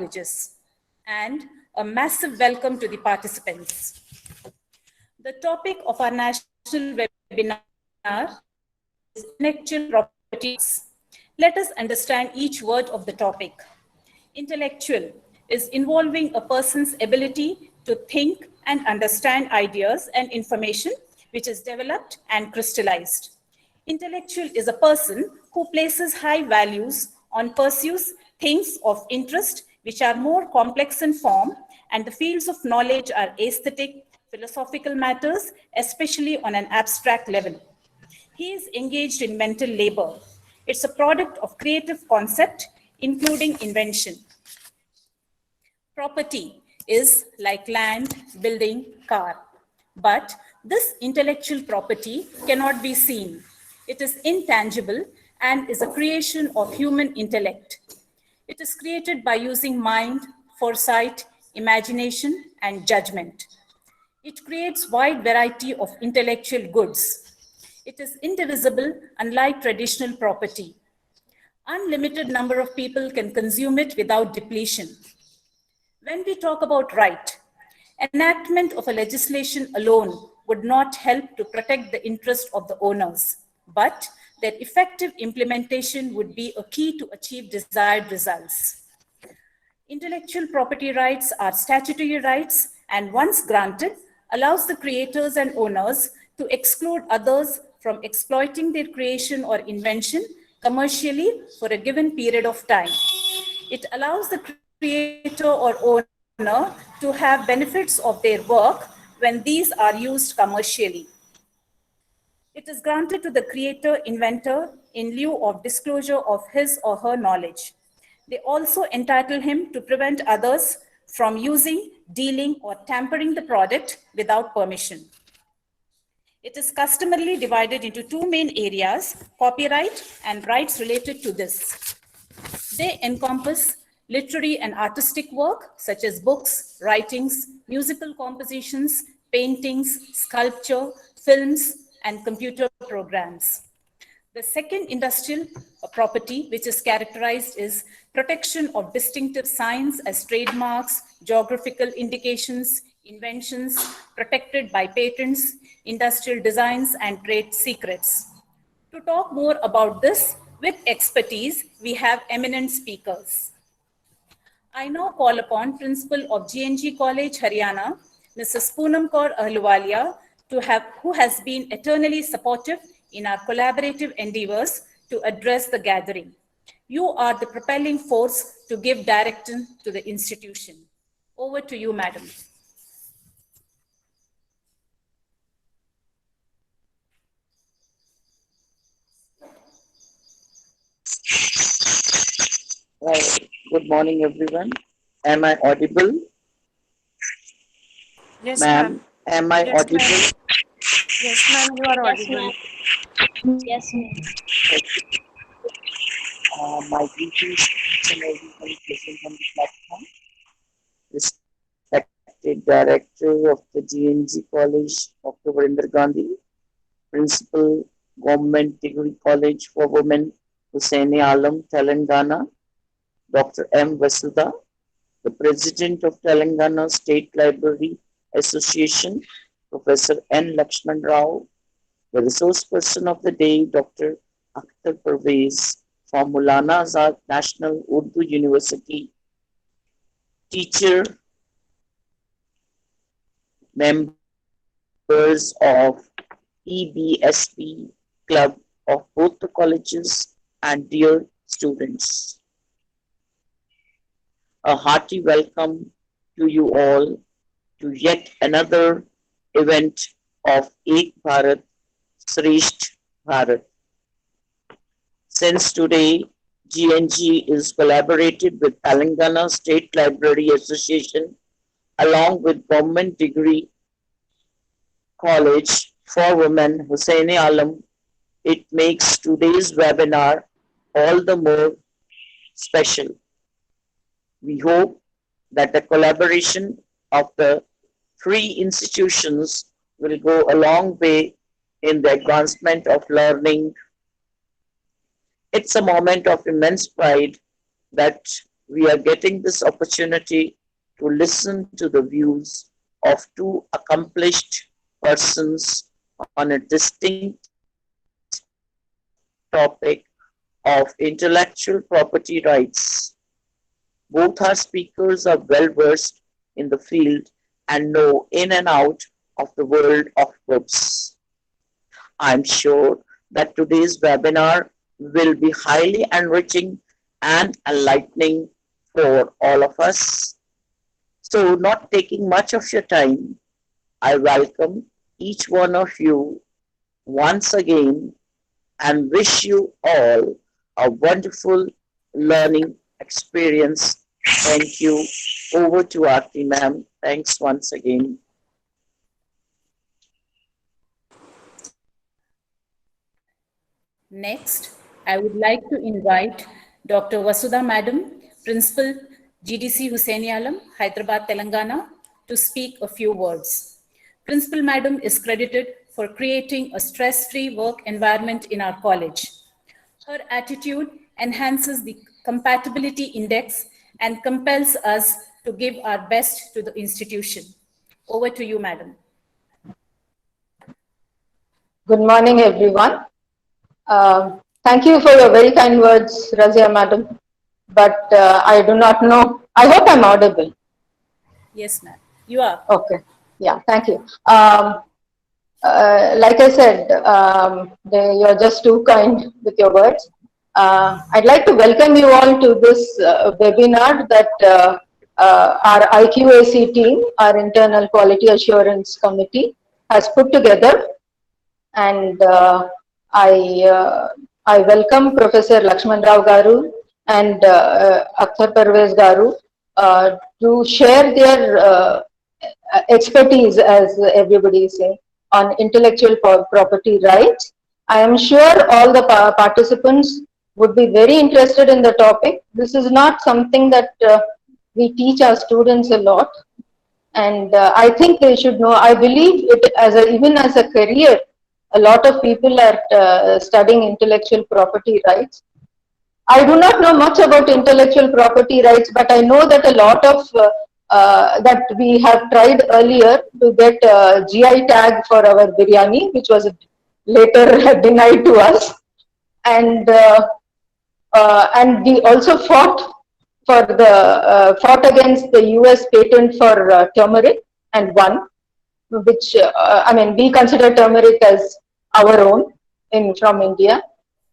colleges. And a massive welcome to the participants. The topic of our national webinar is intellectual property. Let us understand each word of the topic. Intellectual is involving a person's ability to think and understand ideas and information which is developed and crystallized. Intellectual is a person who places high values on pursues things of interest which are more complex in form, and the fields of knowledge are aesthetic, philosophical matters, especially on an abstract level. He is engaged in mental labor. It's a product of creative concept, including invention. Property is like land, building, car. But this intellectual property cannot be seen. It is intangible and is a creation of human intellect. It is created by using mind, foresight, imagination, and judgment. It creates wide variety of intellectual goods. It is indivisible, unlike traditional property. Unlimited number of people can consume it without depletion. When we talk about right, enactment of a legislation alone would not help to protect the interest of the owners, but their effective implementation would be a key to achieve desired results. Intellectual property rights are statutory rights, and once granted, allows the creators and owners to exclude others from exploiting their creation or invention commercially for a given period of time. It allows the creator or owner to have benefits of their work when these are used commercially. It is granted to the creator, inventor in lieu of disclosure of his or her knowledge. They also entitle him to prevent others from using, dealing, or tampering the product without permission. It is customarily divided into two main areas, copyright and rights related to this. They encompass literary and artistic work, such as books, writings, musical compositions, paintings, sculpture, films, and computer programs. The second industrial property, which is characterized is protection of distinctive signs as trademarks, geographical indications, inventions, protected by patents, industrial designs, and trade secrets. To talk more about this with expertise, we have eminent speakers. I now call upon Principal of GNG College, Haryana, Mrs. Poonam Kaur Ahluwalia, who has been eternally supportive in our collaborative endeavors to address the gathering. You are the propelling force to give direction to the institution. Over to you, Madam. Good morning, everyone. Am I audible? Yes, Ma'am, am I audible? Yes, ma'am, you are audible. Yes, ma'am. My greetings to everyone present on the platform. Respected Director of the GNG College, Dr. Varinder Gandhi, Principal, Government Degree College for Women, Hussaini Alam, Telangana, Dr. M. Vasudha, the President of Telangana State Library Association, Professor N. Lakshman Rao, the resource person of the day, Dr. Akhtar Parvez from Maulana Azad National Urdu University, teacher, members of EBSP Club of both the colleges, and dear students. A hearty welcome to you all to yet another event of Ek Bharat, Shresth Bharat. Since today, GNG is collaborated with Telangana State Library Association along with Government Degree College for Women, Hussaini Alam. It makes today's webinar all the more special. We hope that the collaboration of the three institutions will go a long way in the advancement of learning. It's a moment of immense pride that we are getting this opportunity to listen to the views of two accomplished persons on a distinct topic of intellectual property rights. Both our speakers are well versed in the field and know in and out of the world of books. I'm sure that today's webinar will be highly enriching and enlightening for all of us. So, not taking much of your time, I welcome each one of you once again and wish you all a wonderful learning experience. Thank you. Over to Aarti ma'am. Thanks once again. Next, I would like to invite Dr. Vasudha Madam, Principal GDC Hussaini Alam, Hyderabad, Telangana, to speak a few words. Principal Madam is credited for creating a stress-free work environment in our college. Her attitude enhances the compatibility index and compels us to give our best to the institution. Over to you, Madam. Good morning, everyone. Thank you for your very kind words, Razia Madam. But I do not know. I hope I'm audible. Yes, ma'am. You are. Okay. Yeah, thank you. Like I said, you're just too kind with your words. I'd like to welcome you all to this webinar that our IQAC team, our Internal Quality Assurance Committee, has put together. And I welcome Professor Lakshman Rao Garu and Akhtar Parvez Garu to share their expertise, as everybody is saying, on intellectual property rights. I am sure all the participants would be very interested in the topic. This is not something that we teach our students a lot, and I think they should know. I believe it as even as a career. A lot of people are studying intellectual property rights. I do not know much about intellectual property rights, but I know that a lot of that we have tried earlier to get GI tag for our biryani, which was later denied to us, and we also fought against the US patent for turmeric and won, which I mean, we consider turmeric as our own from India.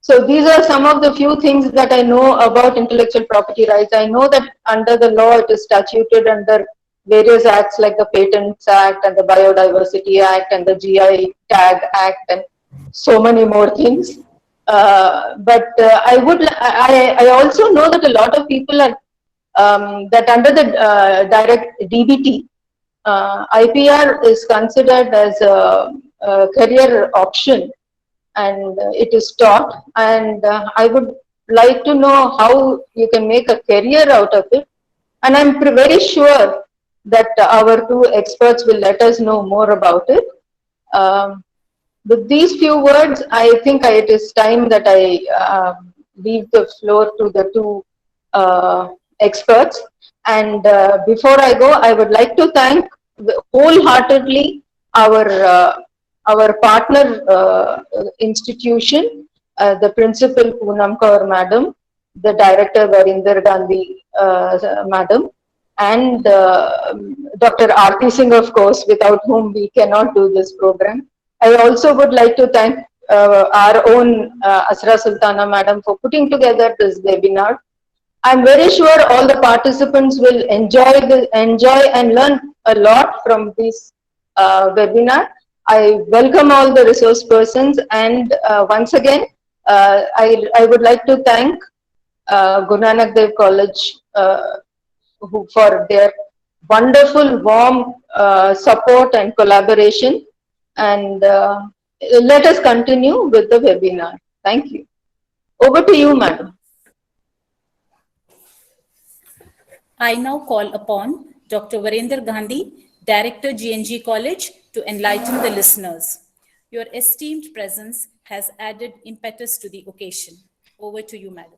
So these are some of the few things that I know about intellectual property rights. I know that under the law it is statuted under various acts like the Patents Act and the Biodiversity Act and the GI Tag Act and so many more things. But I also know that a lot of people are that under the direct DBT, IPR is considered as a career option, and it is taught, and I would like to know how you can make a career out of it, and I'm very sure that our two experts will let us know more about it. With these few words, I think it is time that I leave the floor to the two experts. And before I go, I would like to thank wholeheartedly our partner institution, the principal Poonam Kaur Madam, the director Varinder Gandhi Madam, and Dr. Aarti Singh, of course, without whom we cannot do this program. I also would like to thank our own Asra Sultana Madam for putting together this webinar. I'm very sure all the participants will enjoy and learn a lot from this webinar. I welcome all the resource persons, and once again, I would like to thank Guru Nanak Dev College for their wonderful, warm support and collaboration. And let us continue with the webinar. Thank you. Over to you, Madam. I now call upon Dr. Varinder Gandhi, Director, GNG College, to enlighten the listeners. Your esteemed presence has added impetus to the occasion. Over to you, Madam.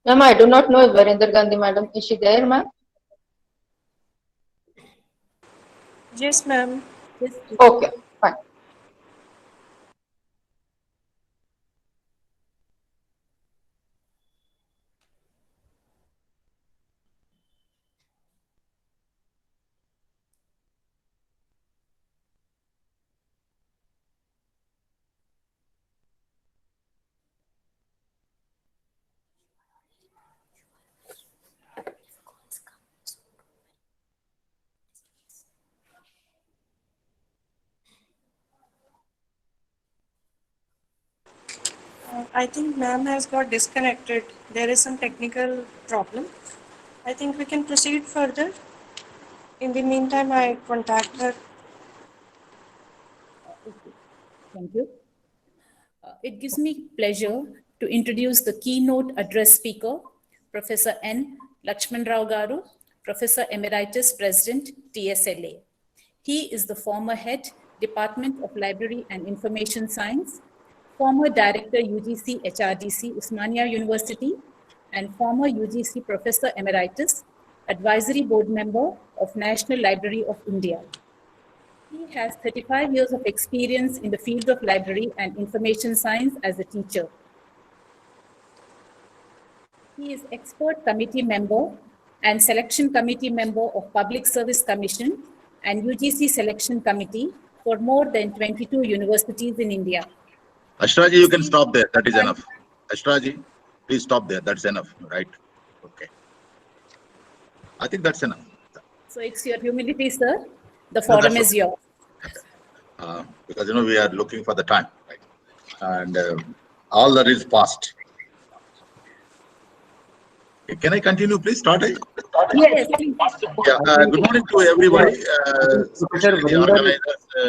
Ma'am, I do not know if Varinder Gandhi madam, is she there, ma'am? Yes, ma'am. Yes, Okay, fine. I think ma'am has got disconnected. There is some technical problem. I think we can proceed further. In the meantime, I contact her. okay. Thank you. It gives me pleasure to introduce the keynote address speaker, Professor N. Lakshman Rao Garu, Professor Emeritus President, TSLA. He is the former head, Department of Library and Information Science, former Director UGC HRDC Usmania University, and former UGC Professor Emeritus, Advisory Board Member of National Library of India. He has 35 years of experience in the field of library and information science as a teacher. He is expert committee member and selection committee member of Public Service Commission and UGC Selection Committee for more than 22 universities in India. Ashraji, you can stop there. That is enough. Ashraji, please stop there. That's enough, right? Okay. I think that's enough. So it's your humility, sir. The forum is yours. Because, we are looking for the time, right? And all that is past. Can I continue, please? Start it? Yes, please. Yeah, good morning to everybody. Professor The Varinder, organizers,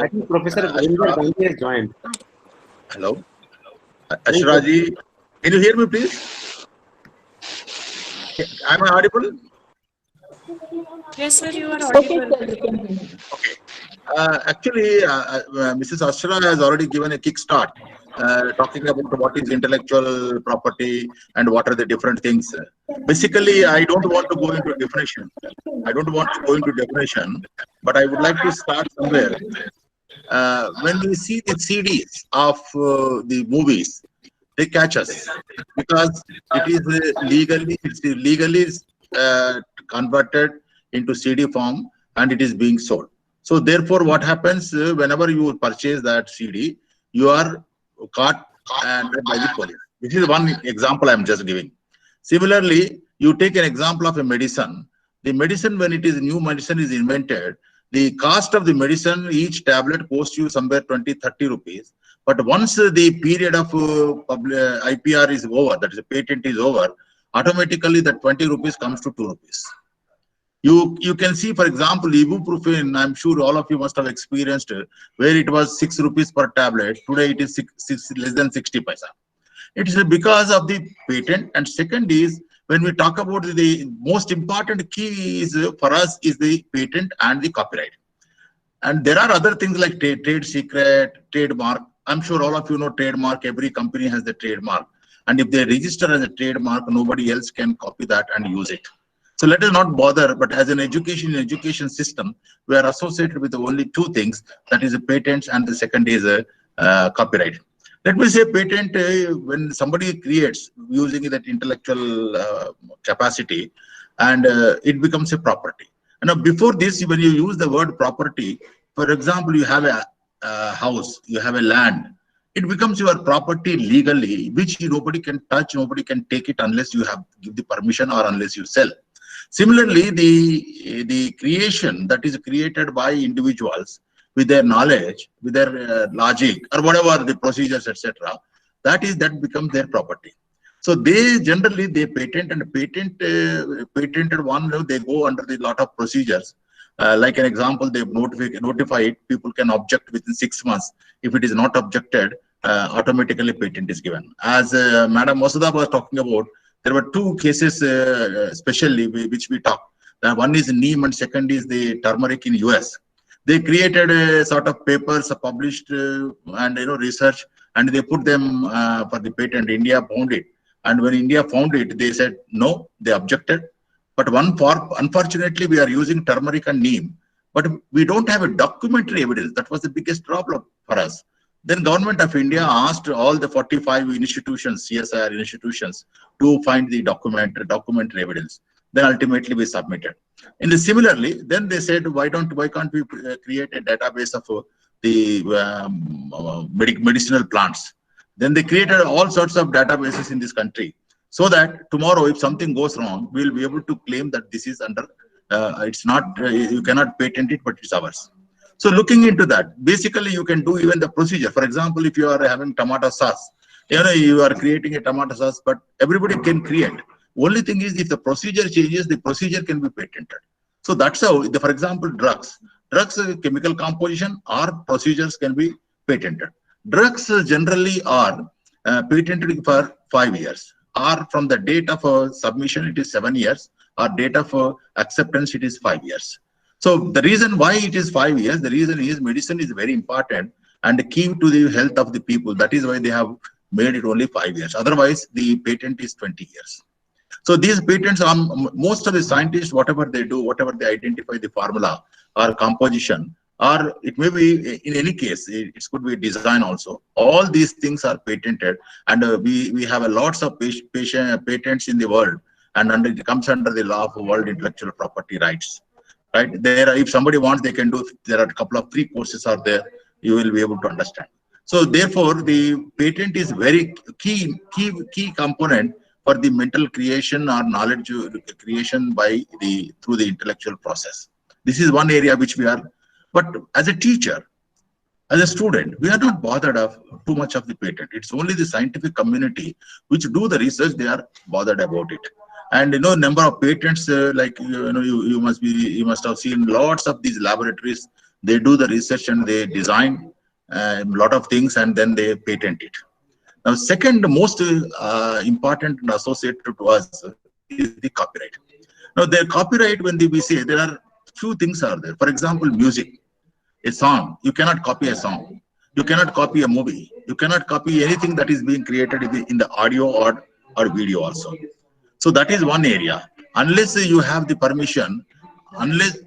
I think Professor Varinder Gandhi has joined. hello. Ashraji, can you hear me, please? Am I audible? Yes, sir, you are Okay, audible. sir, you can hear me. Actually, Mrs. Ashra has already given a kickstart, talking about what is intellectual property and what are the different things. Basically, I don't want to go into definition. But I would like to start somewhere. When we see the CDs of the movies, they catch us because it is legally converted into CD form and it is being sold. So therefore, what happens whenever you purchase that CD, you are caught and by the police. This is one example I am just giving. Similarly, you take an example of a medicine. The medicine, when it is new medicine is invented, the cost of the medicine, each tablet costs you somewhere 20-30 rupees. But once the period of IPR is over, that is, the patent is over, automatically that 20 rupees comes to 2 rupees. You can see, for example, ibuprofen. I'm sure all of you must have experienced where it was 6 rupees per tablet. Today it is less than 60 paisa. It is because of the patent. And second is, when we talk about the most important key is for us is the patent and the copyright. And there are other things like trade secret, trademark. I'm sure all of you know trademark. Every company has the trademark. And if they register as a trademark, nobody else can copy that and use it. So let us not bother, but as an education system, we are associated with only two things, that is a patents and the second is a copyright. Let me say patent, when somebody creates using that intellectual capacity and it becomes a property. And now before this, when you use the word property, for example, you have a house, you have a land, it becomes your property legally, which nobody can touch, nobody can take it unless you have give the permission or unless you sell. Similarly, the creation that is created by individuals with their knowledge, with their logic, or whatever the procedures, etc., that becomes their property. So they generally patent and patented one. They go under the lot of procedures. Like an example, they notify it. People can object within 6 months. If it is not objected, automatically patent is given. As Madam Masuda was talking about, there were two cases especially which we talked. One is neem and second is the turmeric in US. They created a sort of papers published and research, and they put them for the patent. India found it And when India found it, they said no, they objected. But unfortunately, we are using turmeric and neem, but we don't have a documentary evidence. That was the biggest problem for us. Then Government of India asked all the 45 institutions, CSIR institutions, to find the documentary evidence. Then ultimately we submitted. And similarly, then they said, why can't we create a database of the medicinal plants? Then they created all sorts of databases in this country, so that tomorrow, if something goes wrong, we'll be able to claim that this is under, it's not, you cannot patent it, but it's ours. So looking into that, basically you can do even the procedure. For example, if you are having tomato sauce, you are creating a tomato sauce, but everybody can create. Only thing is, if the procedure changes, the procedure can be patented. So that's how, for example, drugs, chemical composition or procedures can be patented. Drugs generally are patented for 5 years, or from the date of submission, it is 7 years, or date of acceptance, it is 5 years. So the reason why it is 5 years, the reason is medicine is very important and key to the health of the people. That is why they have made it only 5 years. Otherwise, the patent is 20 years. So these patents, on most of the scientists, whatever they do, whatever they identify the formula or composition, or it may be, in any case, it could be design also. All these things are patented, and we have a lots of patents in the world, and it comes under the law of world intellectual property rights. Right there, if somebody wants, they can do. There are a couple of free courses are there. You will be able to understand. So therefore, the patent is very key component for the mental creation or knowledge creation through the intellectual process. This is one area which we are. But as a teacher, as a student, we are not bothered of too much of the patent. It's only the scientific community which do the research. They are bothered about it. And number of patents, like you must have seen lots of these laboratories. They do the research and they design a lot of things, and then they patent it. Now, second most important and associated to us is the copyright. Now, the copyright, when we say, there are few things are there. For example, music, a song. You cannot copy a song. You cannot copy a movie. You cannot copy anything that is being created in the audio or video also. So that is one area. Unless you have the permission, unless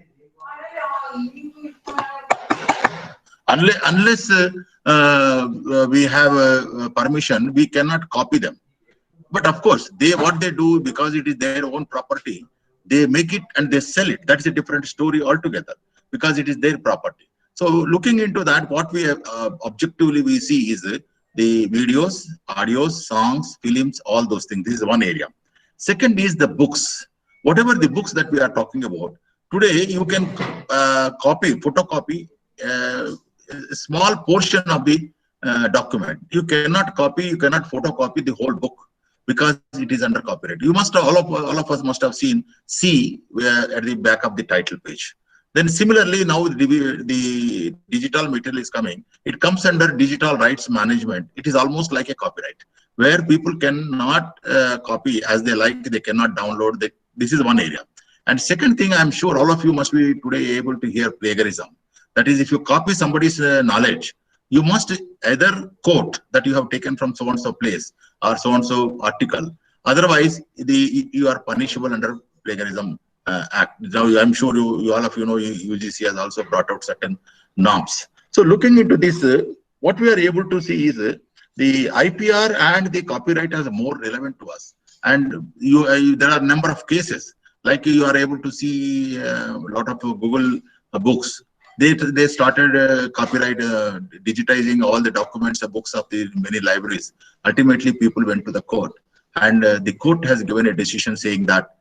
we have permission, we cannot copy them. But of course, what they do, because it is their own property, they make it and they sell it. That's a different story altogether, because it is their property. So looking into that, what we objectively we see is the videos, audios, songs, films, all those things. This is one area. Second is the books. Whatever the books that we are talking about, today you can photocopy a small portion of the document. You cannot photocopy the whole book, because it is under copyright. You must, all of us must have seen C at the back of the title page. Then similarly, now the digital material is coming. It comes under digital rights management. It is almost like a copyright, where people cannot copy as they like. They cannot download. This is one area. And second thing, I'm sure all of you must be today able to hear plagiarism. That is, if you copy somebody's knowledge, you must either quote that you have taken from so-and-so place or so-and-so article. Otherwise, you are punishable under plagiarism Act. Now, I'm sure you all of you know, UGC has also brought out certain norms. So looking into this, what we are able to see is the IPR and the copyright as more relevant to us. And there are a number of cases, like you are able to see a lot of Google books. They started copyright digitizing all the documents, the books of the many libraries. Ultimately, people went to the court, and the court has given a decision saying that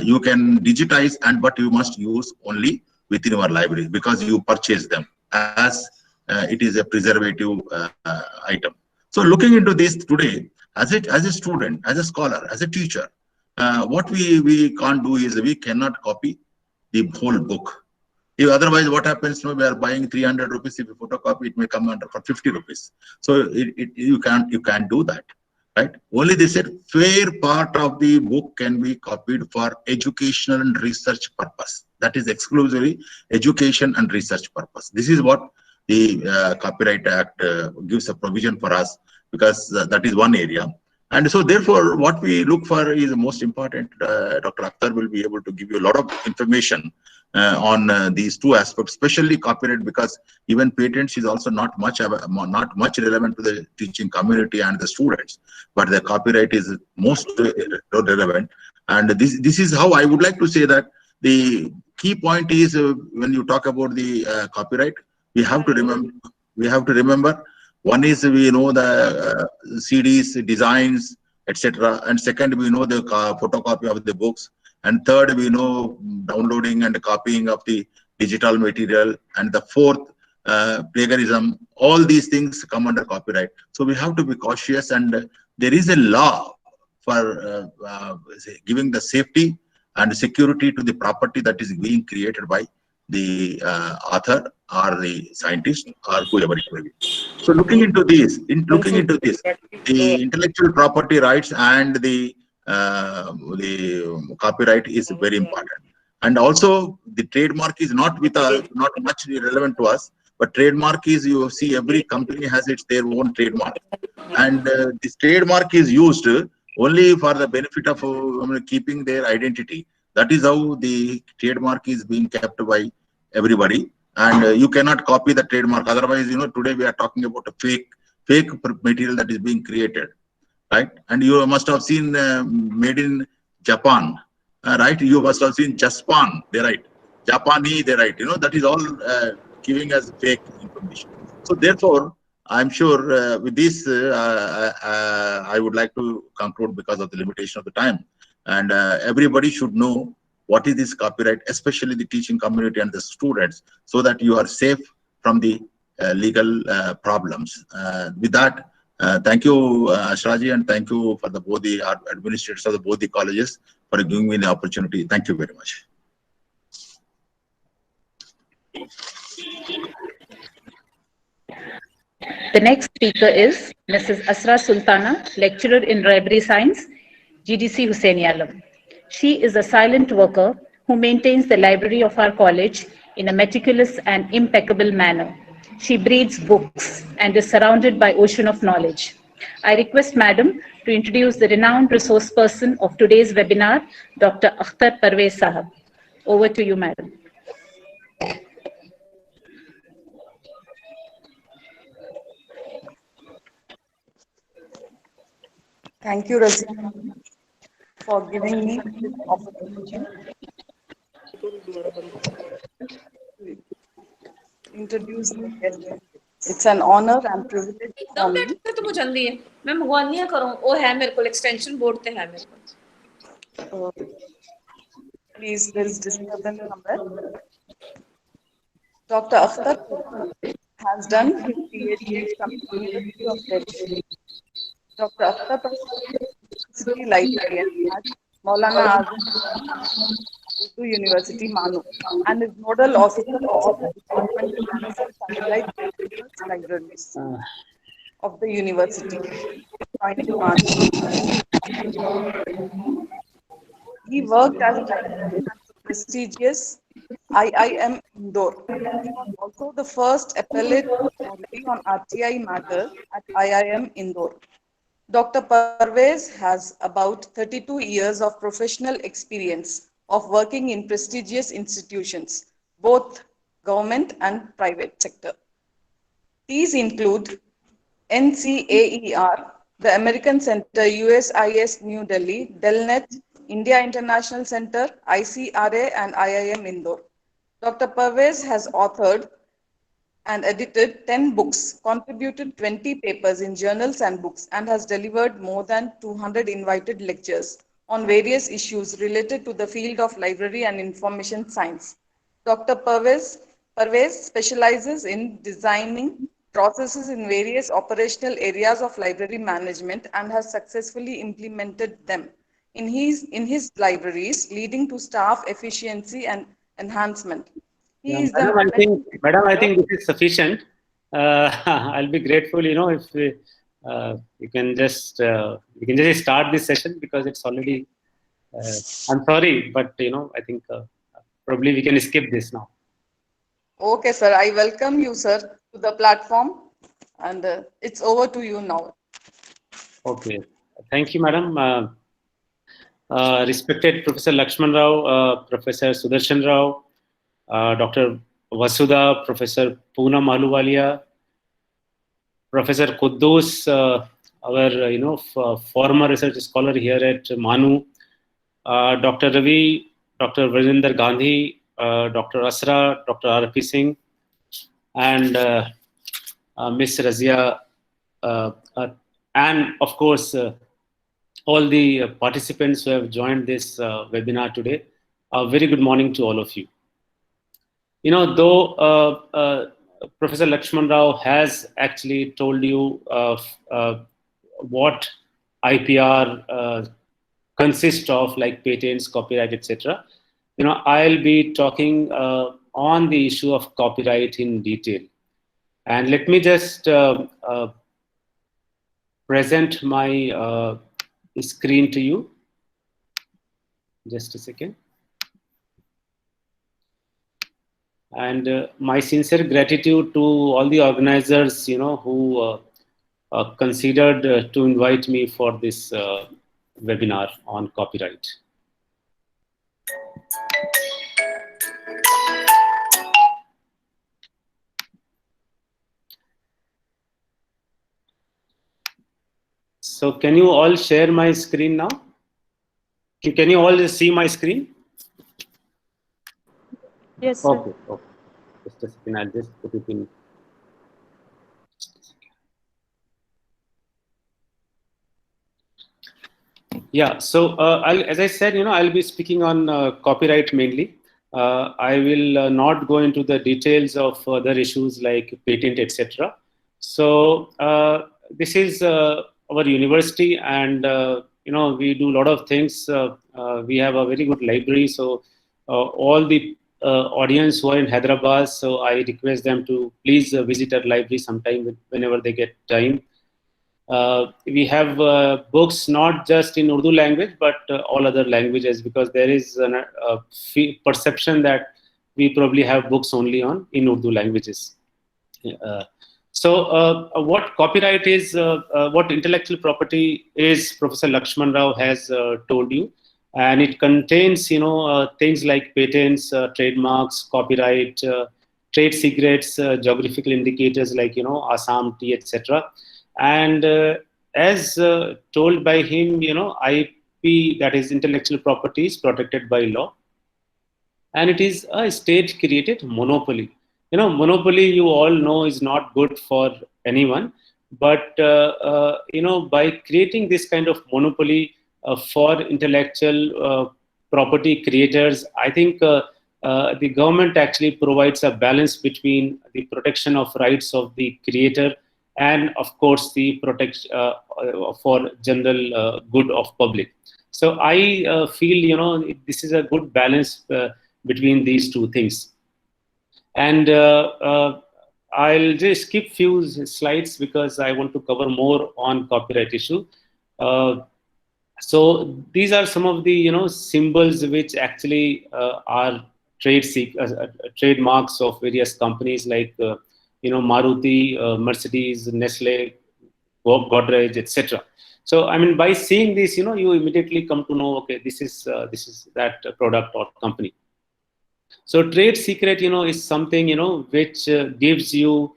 you can digitize, but you must use only within your library, because you purchase them as it is a preservative item. So looking into this today, as a student, as a scholar, as a teacher, what we can't do is we cannot copy the whole book. If otherwise, what happens? We are buying 300 rupees. If you photocopy, it may come under for 50 rupees. So you can't do that, right? Only they said fair part of the book can be copied for educational and research purpose. That is exclusively education and research purpose. This is what the Copyright Act gives a provision for us, because that is one area. And so therefore, what we look for is the most important. Dr. Akhtar will be able to give you a lot of information on these two aspects, especially copyright, because even patents is also not much relevant to the teaching community and the students, but the copyright is most relevant. And this is how I would like to say that the key point is when you talk about the copyright, we have to remember one is we know the CDs, designs, etc. And second, we know the photocopy of the books. And third, we know downloading and copying of the digital material. And the fourth, plagiarism. All these things come under copyright. So we have to be cautious. And there is a law for giving the safety and security to the property that is being created by the author or the scientist or whoever it may be. So looking into this, the intellectual property rights and the copyright is very important. And also the trademark is not much relevant to us, but trademark is, you see, every company has their own trademark, and this trademark is used only for the benefit of keeping their identity. That is how the trademark is being kept by everybody, and you cannot copy the trademark. Otherwise, today we are talking about a fake material that is being created, right? And you must have seen made in Japan, right? You must have seen Japan, they write. Japani, they write. That is all giving us fake information. So therefore, I'm sure with this, I would like to conclude because of the limitation of the time. And everybody should know what is this copyright, especially the teaching community and the students, so that you are safe from the legal problems. With that, thank you, Ashraji, and thank you for both the administrators of both the colleges for giving me the opportunity. Thank you very much. The next speaker is Mrs. Asra Sultana, lecturer in library science, GDC Hussaini Alam. She is a silent worker who maintains the library of our college in a meticulous and impeccable manner. She breeds books and is surrounded by ocean of knowledge. I request Madam to introduce the renowned resource person of today's webinar, Dr. Akhtar Parvez Sahab. Over to you, Madam. Thank you, Razina, for giving me this opportunity to introduce the guest. It's an honor and privilege for me. तो जल्दी है मैं मंगवानी करूं वो है मेरे को extension board पे है मेरे को Please, there is disturbance somewhere. Dr. Akhtar has done his PhD from the University of Delhi. Dr. Akhtar is a librarian at Maulana Azam Urdu University, Manu, and is nodal officer of the Department of Satellite Libraries of the university. He worked as a librarian at the prestigious IIM Indore. He was also the first appellate authority on RTI matter at IIM Indore. Dr. Parvez has about 32 years of professional experience of working in prestigious institutions, both government and private sector. These include NCAER, the American Center, USIS New Delhi, Delnet, India International Center, ICRA, and IIM Indore. Dr. Parvez has authored and edited 10 books, contributed 20 papers in journals and books, and has delivered more than 200 invited lectures on various issues related to the field of library and information science. Dr. Parvez specializes in designing processes in various operational areas of library management and has successfully implemented them in his libraries, leading to staff efficiency and enhancement. Madam, I think this is sufficient. I'll be grateful, if you can just start this session because it's already. I'm sorry, but I think probably we can skip this now. Okay, sir. I welcome you, sir, to the platform, and it's over to you now. Okay. Thank you, madam. Respected Professor Lakshman Rao, Professor Sudarshan Rao, Dr. Vasudha, Professor Poonam Ahluwalia, Professor Quddus, our former research scholar here at Manu, Dr. Ravi, Dr. Virender Gandhi, Dr. Asra, Dr. R.P. Singh, and Ms. Razia, and of course, all the participants who have joined this webinar today. A very good morning to all of you. You know, though Professor Lakshman Rao has actually told you what IPR consists of, like patents, copyright, etc. You know, I'll be talking on the issue of copyright in detail. And let me just present my screen to you. Just a second. And my sincere gratitude to all the organizers, you know, who considered to invite me for this webinar on copyright. So can you all share my screen now? Can you all see my screen? Yes, sir. Okay, okay. Just a second, I'll just put it in. Yeah, so as I said, you know, I'll be speaking on copyright mainly. I will not go into the details of other issues like patent, etc. So this is our university, and you know, we do a lot of things. We have a very good library, so all the audience who are in Hyderabad, so I request them to please visit our library sometime whenever they get time. We have books not just in Urdu language, but all other languages, because there is a perception that we probably have books only in Urdu languages. So what copyright is, what intellectual property is, Professor Lakshman Rao has told you. And it contains, you know, things like patents, trademarks, copyright, trade secrets, geographical indicators like, you know, Assam tea, etc. And as told by him, you know, IP, that is intellectual property, is protected by law, and it is a state-created monopoly. You know, monopoly, you all know, is not good for anyone. But you know, by creating this kind of monopoly for intellectual property creators, I think the government actually provides a balance between the protection of rights of the creator and, of course, the protection for general good of public. So I feel, you know, this is a good balance between these two things. And I'll just skip few slides because I want to cover more on copyright issue. So these are some of the, you know, symbols which actually are trademarks of various companies like you know, Maruti, Mercedes, Nestle, Godrej, etc. So I mean, by seeing this, you know, you immediately come to know, okay, this is that product or company. So trade secret, you know, is something, you know, which gives you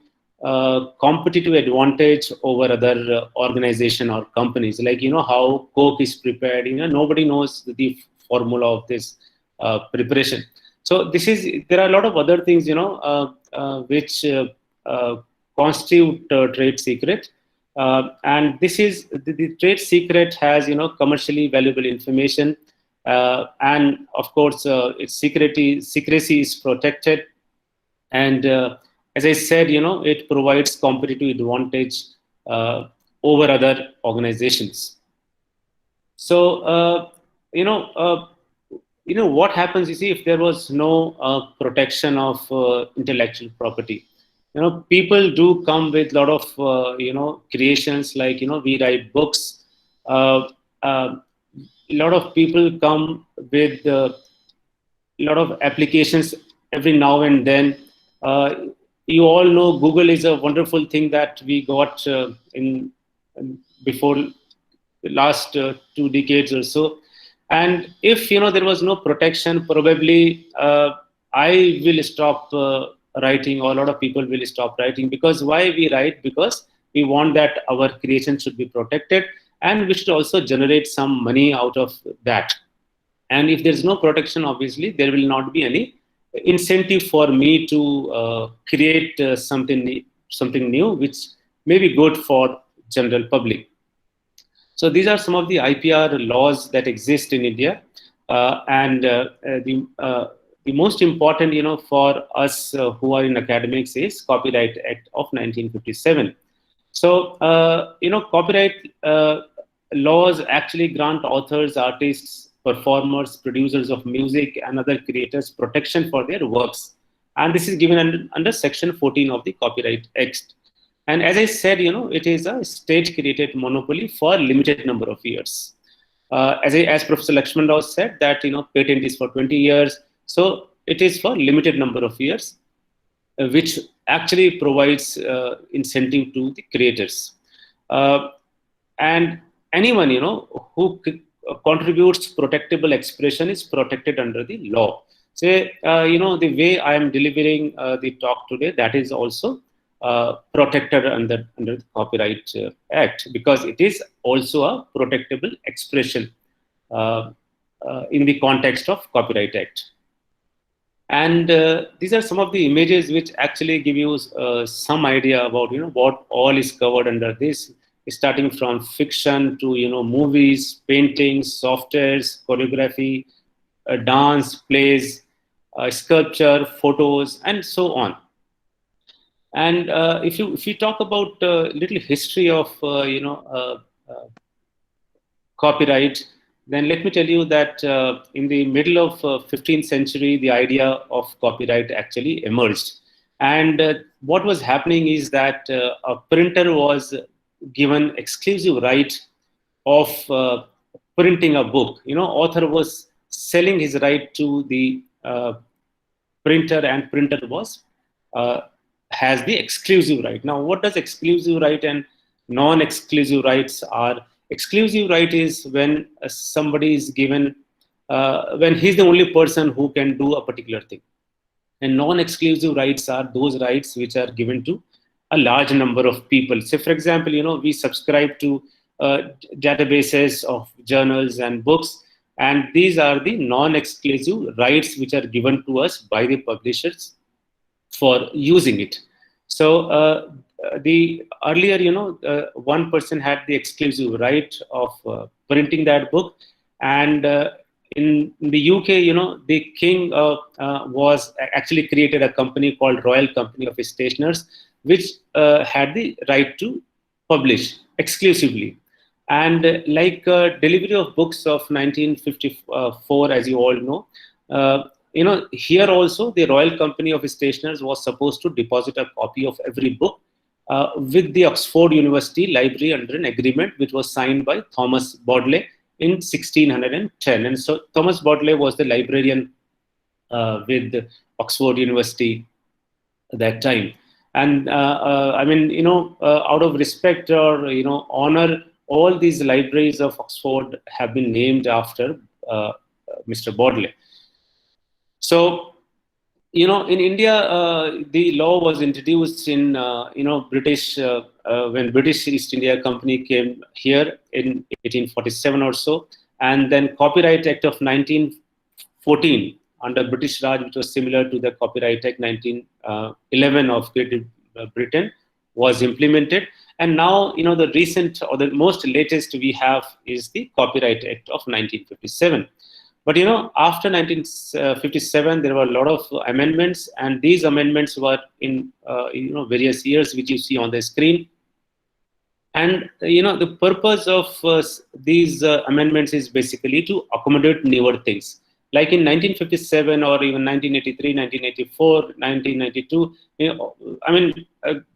competitive advantage over other organization or companies. Like, you know, how Coke is prepared, you know, nobody knows the formula of this preparation. So there are a lot of other things, you know, which constitute trade secret. And this is, the trade secret has, you know, commercially valuable information. And of course, its secrecy is protected. And as I said, you know, it provides competitive advantage over other organizations. So, you know, what happens, you see, if there was no protection of intellectual property, you know, people do come with a lot of, you know, creations, like, you know, we write books. A lot of people come with a lot of applications every now and then. You all know Google is a wonderful thing that we got before last 2 decades or so. And if there was no protection, probably I will stop writing, or a lot of people will stop writing. Because why we write? Because we want that our creation should be protected, and we should also generate some money out of that. And if there's no protection, obviously there will not be any incentive for me to create something new which may be good for general public. So these are some of the IPR laws that exist in India, and the most important, for us who are in academics, is Copyright Act of 1957. So copyright laws actually grant authors, artists, performers, producers of music, and other creators protection for their works, and this is given under Section 14 of the Copyright Act. And as I said, it is a state-created monopoly for a limited number of years. As Professor Lakshman Rao said, that patent is for 20 years, so it is for limited number of years, which actually provides incentive to the creators. And anyone who contributes protectable expression is protected under the law. Say, the way I am delivering the talk today, that is also protected under the Copyright Act, because it is also a protectable expression in the context of Copyright Act. And these are some of the images which actually give you some idea about what all is covered under this, starting from fiction to movies, paintings, softwares, choreography, dance, plays, sculpture, photos, and so on. And if you talk about little history of copyright, then let me tell you that in the middle of 15th century, the idea of copyright actually emerged. And what was happening is that a printer was given exclusive right of printing a book. Author was selling his right to the printer, and printer was has the exclusive right. Now, what does exclusive right and non-exclusive rights are? Exclusive right is when somebody is given, when he's the only person who can do a particular thing. And non-exclusive rights are those rights which are given to a large number of people. So, for example, we subscribe to databases of journals and books, and these are the non-exclusive rights which are given to us by the publishers for using it. So the earlier, one person had the exclusive right of printing that book, and in the UK, the king was actually created a company called Royal Company of Stationers, which had the right to publish exclusively. And like delivery of books of 1954, as you all know, here also the Royal Company of Stationers was supposed to deposit a copy of every book with the Oxford University Library under an agreement which was signed by Thomas Bodley in 1610. And so Thomas Bodley was the librarian with Oxford University at that time. And I mean, out of respect or honor, all these libraries of Oxford have been named after Mr. Bodley. So, in India, the law was introduced in, British, when British East India Company came here in 1847 or so, and then Copyright Act of 1914 under British Raj, which was similar to the Copyright Act 1911 of Great Britain, was implemented. And now, the recent or the most latest we have is the Copyright Act of 1957. But after 1957, there were a lot of amendments, and these amendments were in various years, which you see on the screen. And the purpose of these amendments is basically to accommodate newer things. Like in 1957 or even 1983, 1984, 1992, I mean,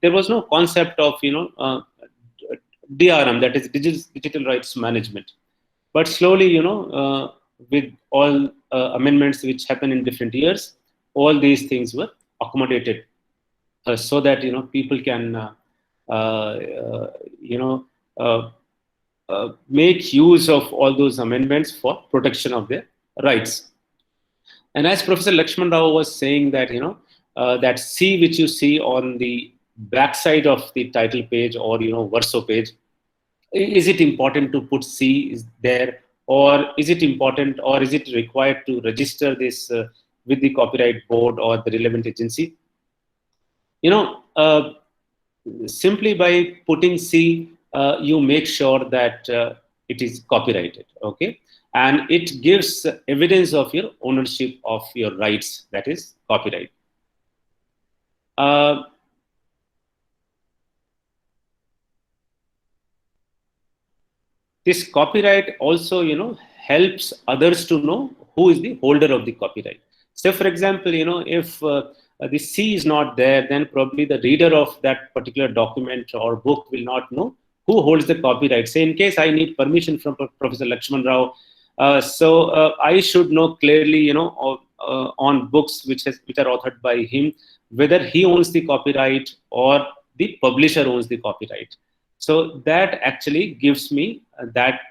there was no concept of DRM, that is digital rights management. But slowly, with all amendments which happen in different years, all these things were accommodated so that people can make use of all those amendments for protection of their rights. And as Professor Lakshman Rao was saying that, that C which you see on the backside of the title page or, verso page, is it important to put C is there, or is it important, or is it required to register this with the Copyright Board or the relevant agency? Simply by putting C, you make sure that it is copyrighted, okay? And it gives evidence of your ownership of your rights, that is copyright. This copyright also, helps others to know who is the holder of the copyright. So, for example, if the C is not there, then probably the reader of that particular document or book will not know who holds the copyright. Say, in case I need permission from Professor Lakshman Rao, so I should know clearly, on books which are authored by him, whether he owns the copyright or the publisher owns the copyright. So that actually gives me that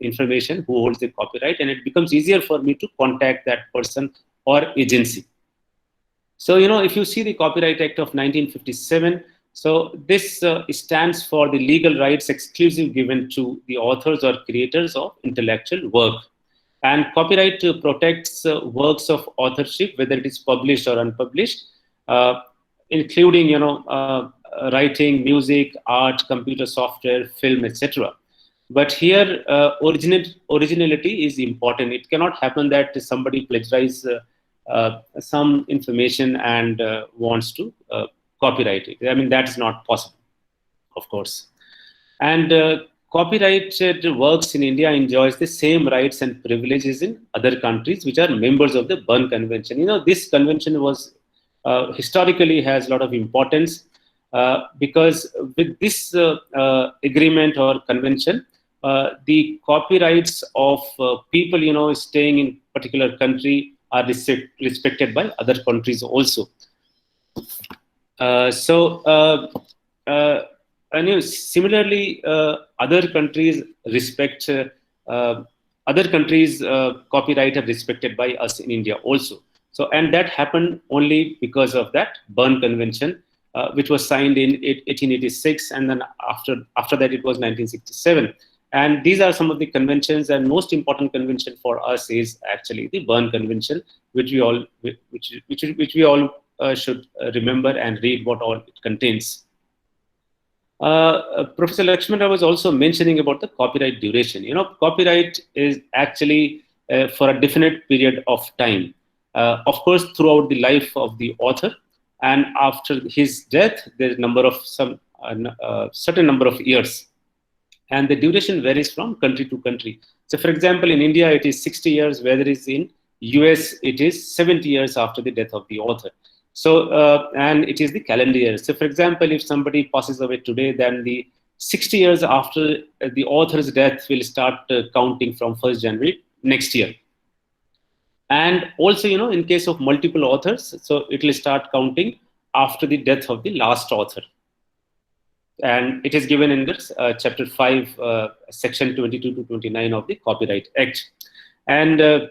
information who holds the copyright, and it becomes easier for me to contact that person or agency. So, if you see the Copyright Act of 1957, so this stands for the legal rights exclusive given to the authors or creators of intellectual work. And copyright protects works of authorship, whether it is published or unpublished, including, writing, music, art, computer software, film, etc. But here, originality is important. It cannot happen that somebody plagiarizes some information and wants to copyright it. I mean, that's not possible, of course. And copyrighted works in India enjoys the same rights and privileges in other countries which are members of the Berne Convention. This convention was historically has a lot of importance because with this agreement or convention, the copyrights of people, staying in particular country are respected by other countries also. Similarly, other countries respect other countries' copyright are respected by us in India also. So, and that happened only because of that Berne Convention, which was signed in 1886, and then after that it was 1967. And these are some of the conventions, and most important convention for us is actually the Berne Convention, which we all should remember and read what all it contains. Professor Lakshman Rao was also mentioning about the copyright duration. Copyright is actually for a definite period of time. Of course, throughout the life of the author, and after his death, there is certain number of years. And the duration varies from country to country. So, for example, in India, it is 60 years, whereas in US, it is 70 years after the death of the author. So, and it is the calendar year. So, for example, if somebody passes away today, then the 60 years after the author's death will start counting from 1st January next year. And also, in case of multiple authors, so it will start counting after the death of the last author. And it is given in this chapter 5, section 22 to 29 of the Copyright Act. And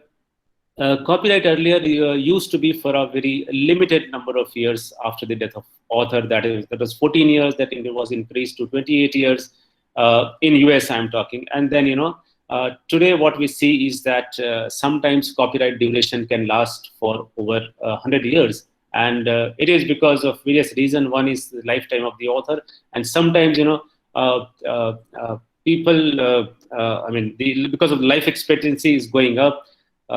copyright earlier used to be for a very limited number of years after the death of author. That was 14 years. That it was increased to 28 years in US. I'm talking. And then today what we see is that sometimes copyright duration can last for over 100 years. And it is because of various reasons. One is the lifetime of the author, and sometimes people, because of life expectancy is going up.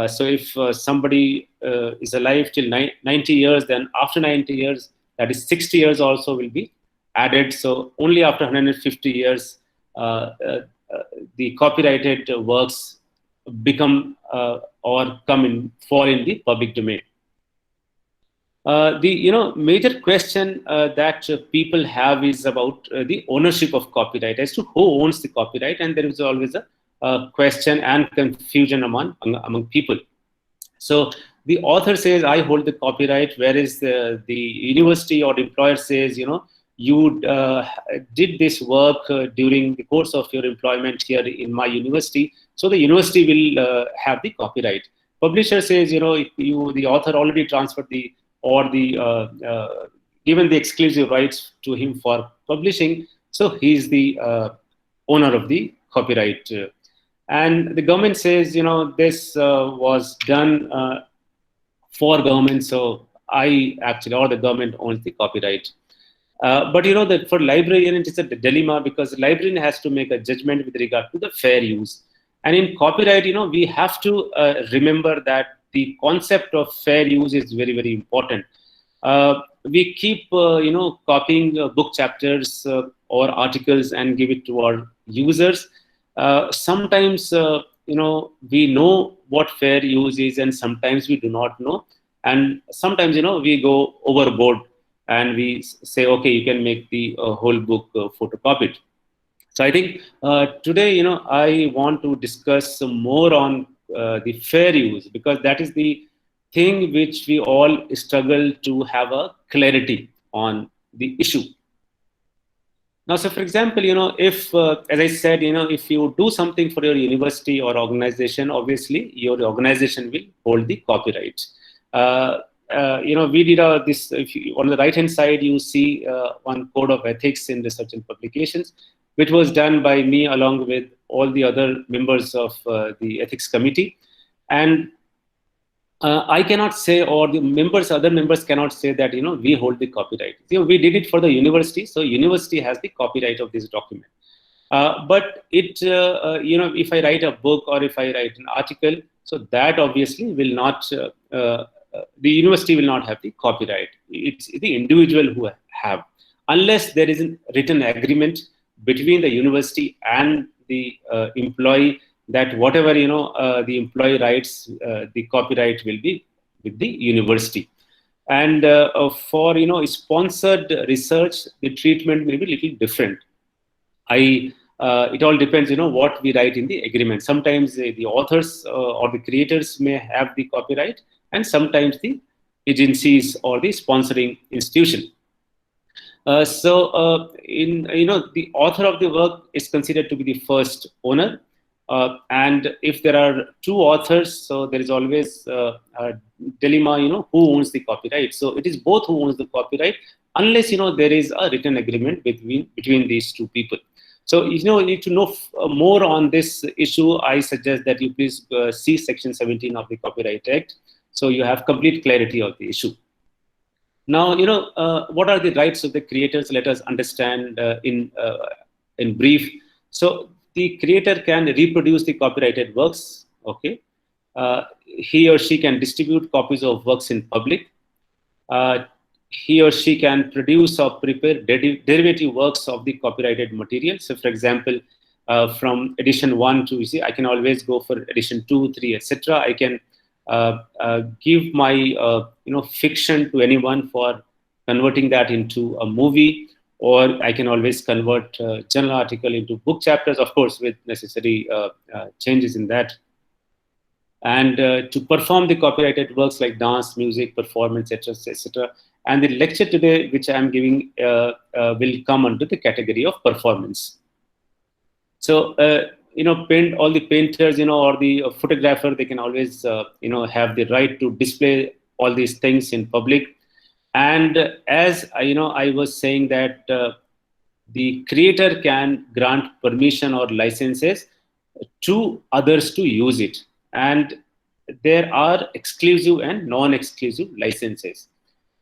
So if somebody is alive till 90 years, then after 90 years, that is 60 years also will be added. So only after 150 years, the copyrighted works become or fall in the public domain. The major question that people have is about the ownership of copyright, as to who owns the copyright, and there is always a question and confusion among people. So the author says, I hold the copyright, whereas the university or the employer says, you did this work during the course of your employment here in my university, so the university will have the copyright. Publisher says, if the author already transferred given the exclusive rights to him for publishing, so he's the owner of the copyright. And the government says, this was done for government, so the government owns the copyright. But that for librarian, it is a dilemma, because the librarian has to make a judgment with regard to the fair use. And in copyright, we have to remember that the concept of fair use is very, very important. We keep, copying book chapters or articles and give it to our users. Sometimes, we know what fair use is, and sometimes we do not know. And sometimes, we go overboard and we say, okay, you can make the whole book photocopied. So I think today, I want to discuss some more on the fair use, because that is the thing which we all struggle to have a clarity on the issue. Now, so for example, if, as I said, if you do something for your university or organization, obviously your organization will hold the copyright. We did this. On the right-hand side, you see one code of ethics in research and publications, which was done by me along with all the other members of the ethics committee. And I cannot say, or the other members cannot say that, we hold the copyright. We did it for the university, so university has the copyright of this document. But if I write a book or if I write an article, so that obviously will not, the university will not have the copyright. It's the individual who have, unless there is a written agreement between the university and the employee that whatever the employee writes, the copyright will be with the university. And for sponsored research, the treatment may be a little different. It all depends, what we write in the agreement. Sometimes the authors or the creators may have the copyright, and sometimes the agencies or the sponsoring institution. So the author of the work is considered to be the first owner. And if there are two authors, so there is always a dilemma, who owns the copyright. So it is both who owns the copyright, unless, there is a written agreement between these two people. So, you need to know more on this issue. I suggest that you please see Section 17 of the Copyright Act, so you have complete clarity of the issue. Now, what are the rights of the creators? Let us understand in brief. So, the creator can reproduce the copyrighted works. Okay, he or she can distribute copies of works in public. He or she can produce or prepare derivative works of the copyrighted material. So, for example, from edition 1 to, I can always go for edition 2, 3, etc. I can give my fiction to anyone for converting that into a movie, or I can always convert journal article into book chapters, of course, with necessary changes in that. And to perform the copyrighted works like dance, music, performance, etc., etc. And the lecture today, which I am giving, will come under the category of performance. So, all the painters, or the photographer, they can always, have the right to display all these things in public. And as I was saying that the creator can grant permission or licenses to others to use it. And there are exclusive and non-exclusive licenses.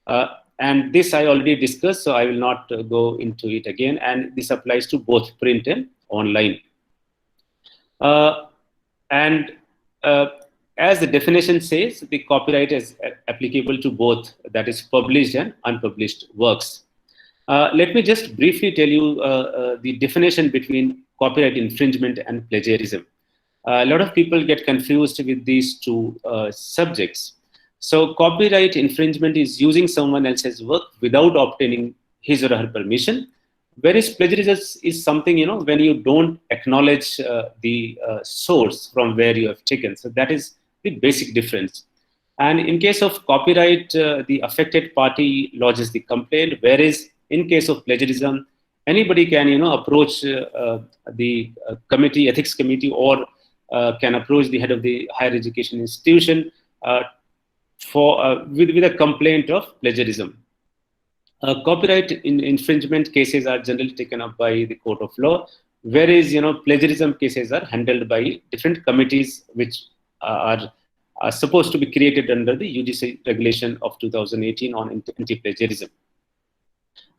And this I already discussed, so I will not go into it again. And this applies to both print and online. As the definition says, the copyright is applicable to both, that is published and unpublished works. Let me just briefly tell you the definition between copyright infringement and plagiarism. A lot of people get confused with these two subjects. So copyright infringement is using someone else's work without obtaining his or her permission, whereas plagiarism is something, when you don't acknowledge the source from where you have taken. So that is the basic difference. And in case of copyright, the affected party lodges the complaint, whereas in case of plagiarism, anybody can, approach the ethics committee, or can approach the head of the higher education institution with a complaint of plagiarism. Copyright infringement cases are generally taken up by the court of law, whereas plagiarism cases are handled by different committees, which are supposed to be created under the UGC regulation of 2018 on anti-plagiarism.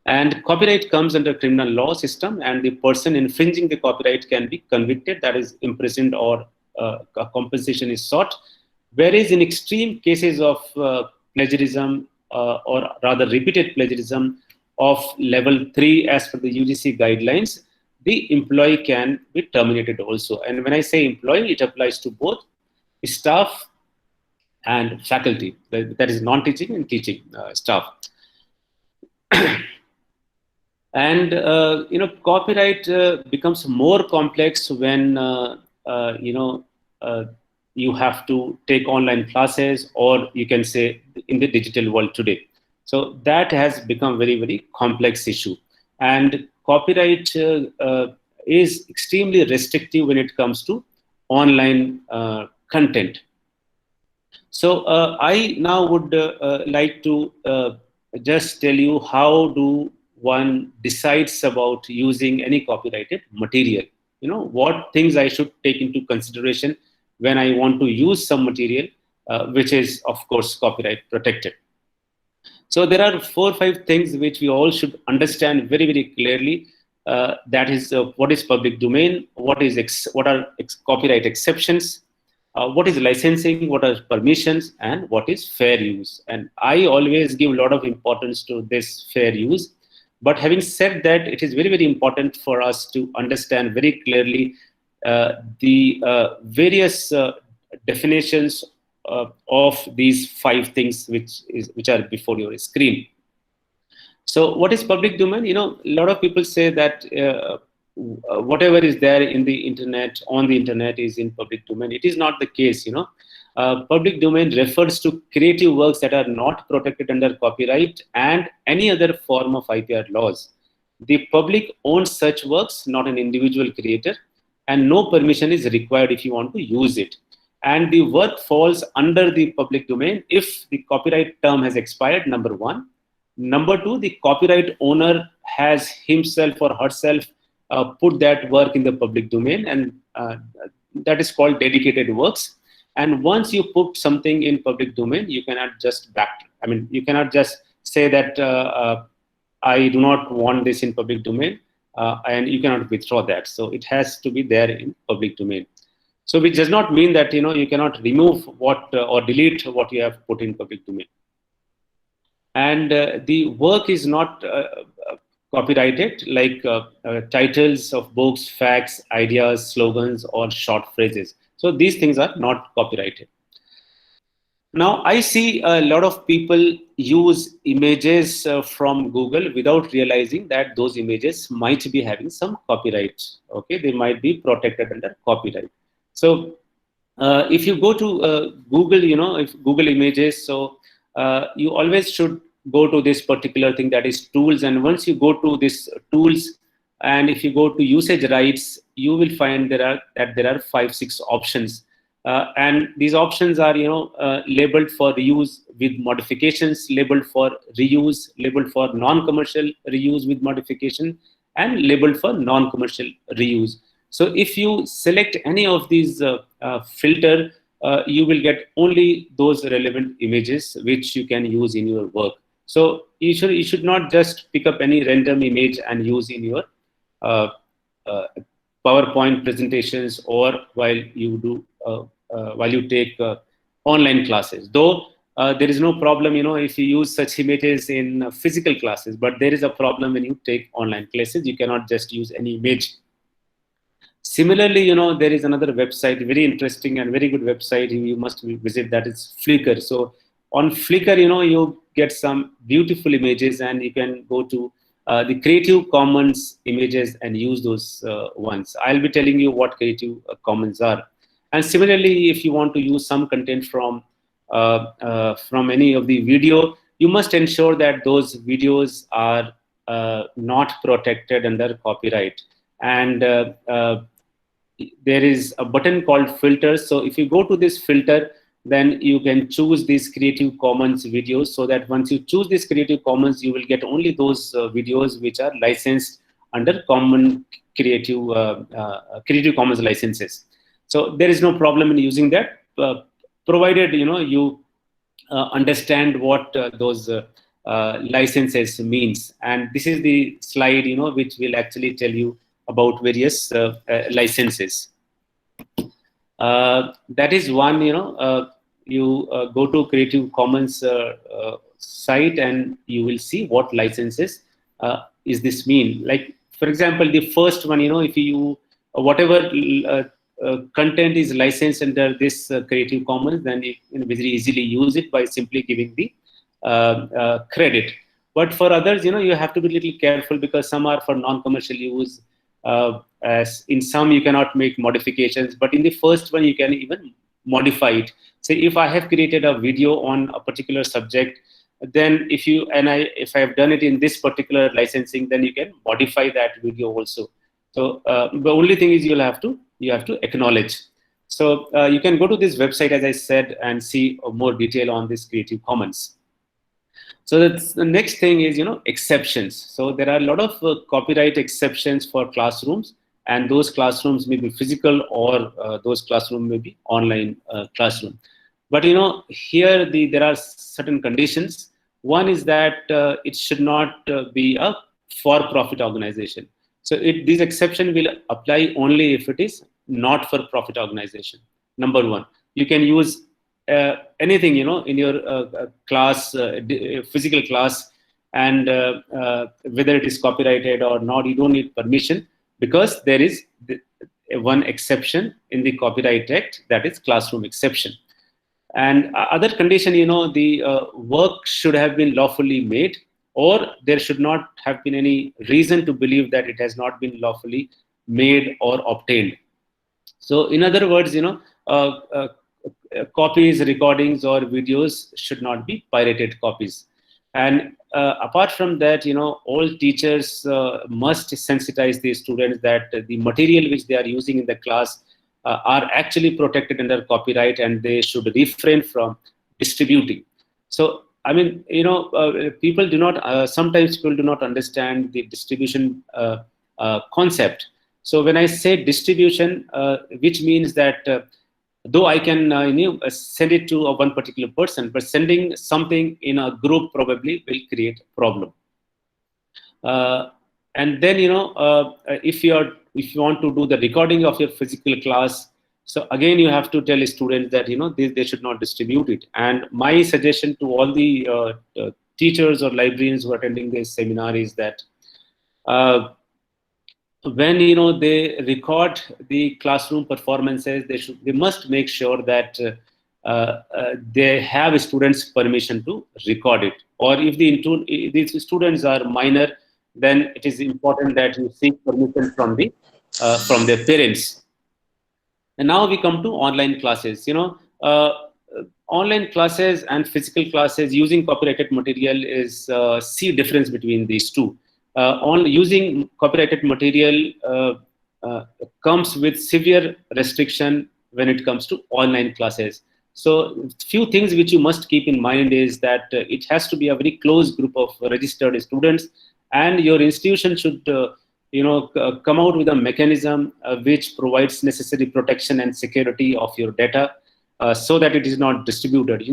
And copyright comes under criminal law system, and the person infringing the copyright can be convicted, that is imprisoned, or a compensation is sought. Whereas in extreme cases of plagiarism, or rather repeated plagiarism of level 3 as per the UGC guidelines, the employee can be terminated also. And when I say employee, it applies to both staff and faculty, that is non-teaching and teaching staff. And copyright becomes more complex when you have to take online classes, or you can say in the digital world today. So that has become very, very complex issue. And copyright is extremely restrictive when it comes to online content. So I now would like to just tell you how do one decides about using any copyrighted material. What things I should take into consideration when I want to use some material, which is, of course, copyright protected. So there are 4 or 5 things which we all should understand very, very clearly. That is, what is public domain, what are copyright exceptions, what is licensing, what are permissions, and what is fair use. And I always give a lot of importance to this fair use. But having said that, it is very, very important for us to understand very clearly the various definitions of these 5 things which are before your screen. So what is public domain? A lot of people say that whatever is there in the internet, on the internet, is in public domain. It is not the case. Public domain refers to creative works that are not protected under copyright and any other form of IPR laws. The public owns such works, not an individual creator, and no permission is required if you want to use it. And the work falls under the public domain if the copyright term has expired, number 1. Number 2, the copyright owner has himself or herself put that work in the public domain, and that is called dedicated works. And once you put something in public domain, you cannot just you cannot just say that I do not want this in public domain, and you cannot withdraw that. So it has to be there in public domain. So which does not mean that you cannot remove what or delete what you have put in public domain. And the work is not copyrighted, like titles of books, facts, ideas, slogans, or short phrases. So these things are not copyrighted. Now, I see a lot of people use images from Google without realizing that those images might be having some copyright. Okay, they might be protected under copyright. So if you go to Google, if Google Images, so you always should go to this particular thing, that is tools. And once you go to this tools, and if you go to usage rights, you will find there are 5-6 options. And these options are labeled for reuse with modifications, labeled for reuse, labeled for non-commercial reuse with modification, and labeled for non-commercial reuse. So if you select any of these filter, you will get only those relevant images which you can use in your work. So you should not just pick up any random image and use in your PowerPoint presentations, or while you take online classes. Though there is no problem, if you use such images in physical classes, but there is a problem when you take online classes. You cannot just use any image. Similarly, there is another website, very interesting and very good website you must visit, that is Flickr. So on Flickr, you get some beautiful images, and you can go to the Creative Commons images and use those ones. I'll be telling you what Creative Commons are. And similarly, if you want to use some content from any of the video, you must ensure that those videos are not protected under copyright. And there is a button called filters. So if you go to this filter, then you can choose these Creative Commons videos, so that once you choose this Creative Commons, you will get only those videos which are licensed under Creative Commons licenses. So there is no problem in using that, provided you understand what those licenses means. And this is the slide which will actually tell you about various licenses. That is one. You go to Creative Commons site and you will see what licenses is this mean. Like, for example, the first one, if you whatever content is licensed under this Creative Commons, then you can very easily use it by simply giving the credit. But for others, you have to be a little careful, because some are for non-commercial use. As in some, you cannot make modifications, but in the first one, you can even modify it. Say, if I have created a video on a particular subject, then if I have done it in this particular licensing, then you can modify that video also. So the only thing is you have to acknowledge. So you can go to this website, as I said, and see more detail on this Creative Commons. So that's the next thing is, exceptions. So there are a lot of copyright exceptions for classrooms, and those classrooms may be physical, or those classrooms may be online classroom. But here there are certain conditions. One is that it should not be a for-profit organization. So this exception will apply only if it is not for-profit organization. Number one, you can use anything in your class, physical class, and whether it is copyrighted or not, you don't need permission, because there is one exception in the Copyright Act, that is classroom exception. And other condition, the work should have been lawfully made, or there should not have been any reason to believe that it has not been lawfully made or obtained. So in other words, copies, recordings, or videos should not be pirated copies. And apart from that, all teachers must sensitize the students that the material which they are using in the class are actually protected under copyright, and they should refrain from distributing. So, I mean, people do not, sometimes people do not understand the distribution concept. So when I say distribution, which means that though I can send it to one particular person, but sending something in a group probably will create a problem. And then if you want to do the recording of your physical class, so again you have to tell a student that they should not distribute it. And my suggestion to all the teachers or librarians who are attending this seminar is that when they record the classroom performances, they must make sure that they have students' permission to record it. Or if the students are minor, then it is important that you seek permission from their parents. And now we come to online classes. Online classes and physical classes using copyrighted material is see difference between these two. Using copyrighted material comes with severe restriction when it comes to online classes. So few things which you must keep in mind is that it has to be a very close group of registered students, and your institution should come out with a mechanism which provides necessary protection and security of your data, so that it is not distributed.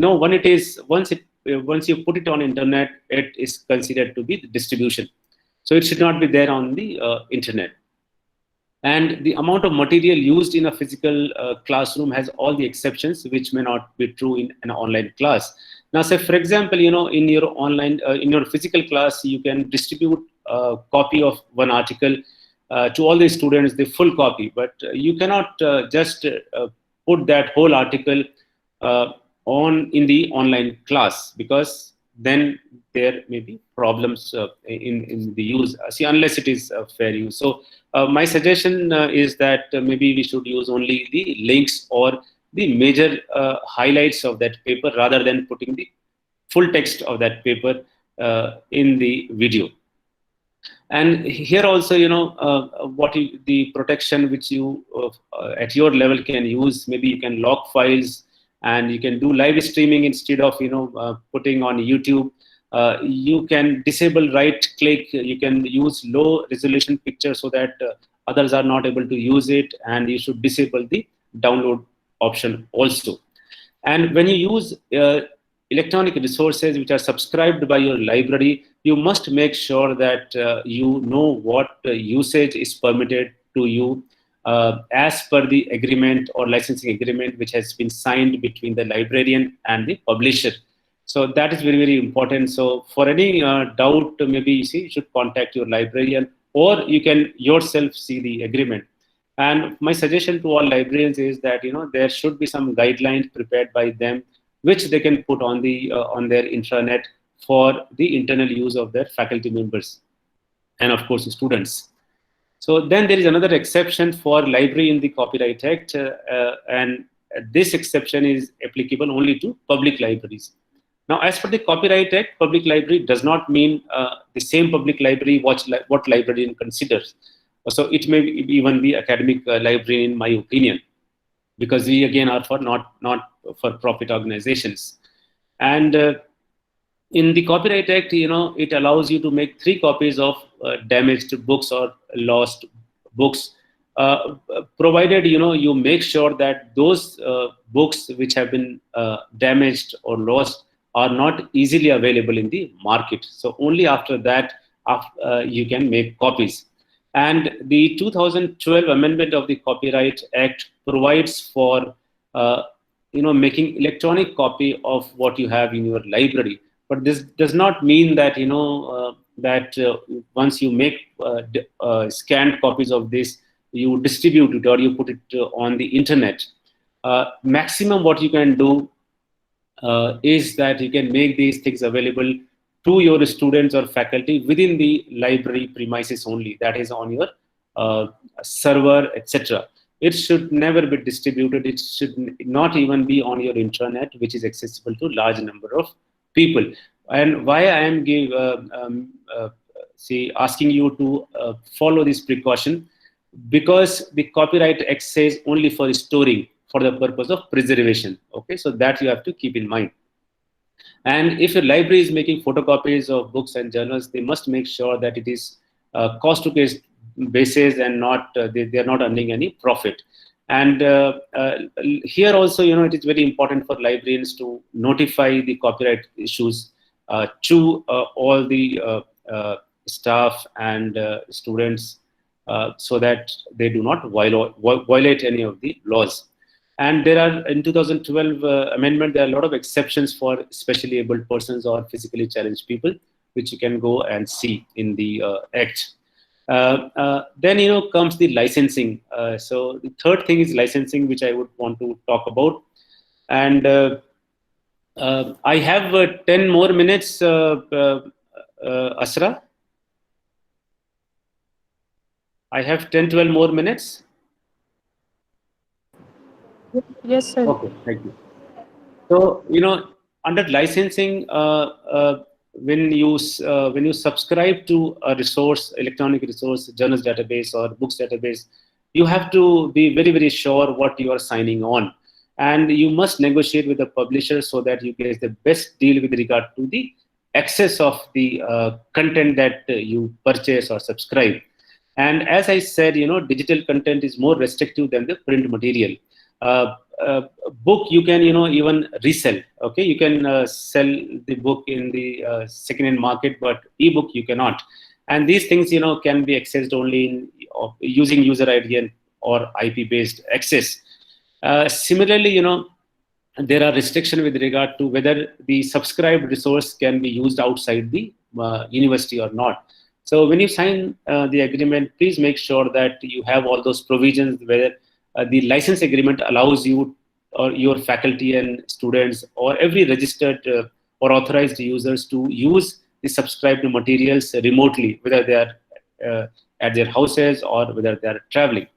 Once you put it on internet, it is considered to be the distribution. So it should not be there on the internet. And the amount of material used in a physical classroom has all the exceptions which may not be true in an online class. Now, say for example, in your physical class, you can distribute a copy of one article to all the students, the full copy, but you cannot just put that whole article in the online class, because then there may be problems in the use, unless it is fair use. So my suggestion is that maybe we should use only the links or the major highlights of that paper, rather than putting the full text of that paper in the video. And here also, the protection which you at your level can use. Maybe you can lock files, and you can do live streaming instead of putting on YouTube. You can disable right click. You can use low resolution picture so that others are not able to use it, and you should disable the download option also. And when you use electronic resources which are subscribed by your library, you must make sure that you know what usage is permitted to you as per the agreement or licensing agreement which has been signed between the librarian and the publisher. So that is very, very important. So for any doubt, maybe you should contact your librarian, or you can yourself see the agreement. And my suggestion to all librarians is that there should be some guidelines prepared by them, which they can put on the on their intranet for the internal use of their faculty members and of course students. So then there is another exception for library in the Copyright Act, and this exception is applicable only to public libraries. Now, as per the Copyright Act, public library does not mean the same public library what librarian considers. So it may even be academic library, in my opinion, because we again are for not for profit organizations. And in the Copyright Act, it allows you to make 3 copies of damaged books or lost books, provided you make sure that those books which have been damaged or lost are not easily available in the market. So only after that you can make copies. And the 2012 amendment of the Copyright Act provides for making electronic copy of what you have in your library. But this does not mean that once you make scanned copies of this, you distribute it or you put it on the internet. Maximum what you can do is that you can make these things available to your students or faculty within the library premises only, that is on your server, etc. It should never be distributed. It should not even be on your intranet, which is accessible to large number of people. And why I am asking you to follow this precaution, because the Copyright Act says only for storing, for the purpose of preservation. Okay, so that you have to keep in mind. And if your library is making photocopies of books and journals, they must make sure that it is cost to case basis and not they are not earning any profit. And here also, it is very important for librarians to notify the copyright issues to all the staff and students so that they do not violate any of the laws. And there are, in 2012 amendment, there are a lot of exceptions for specially abled persons or physically challenged people, which you can go and see in the Act. Then, comes the licensing. So the third thing is licensing, which I would want to talk about. And I have 10 more minutes, Asra. I have 10, 12 more minutes. Yes, sir. Okay, thank you. So, under licensing, when you subscribe to a resource, electronic resource, journals database or books database, you have to be very, very sure what you are signing on. And you must negotiate with the publisher so that you get the best deal with regard to the access of the content that you purchase or subscribe. And as I said, digital content is more restrictive than the print material. Book you can even resell. Okay, you can sell the book in the second-hand market, but ebook you cannot. And these things can be accessed only in using user ID or IP-based access. Similarly, there are restrictions with regard to whether the subscribed resource can be used outside the university or not. So when you sign the agreement, please make sure that you have all those provisions where the license agreement allows you or your faculty and students or every registered or authorized users to use the subscribed materials remotely, whether they are at their houses or whether they are traveling.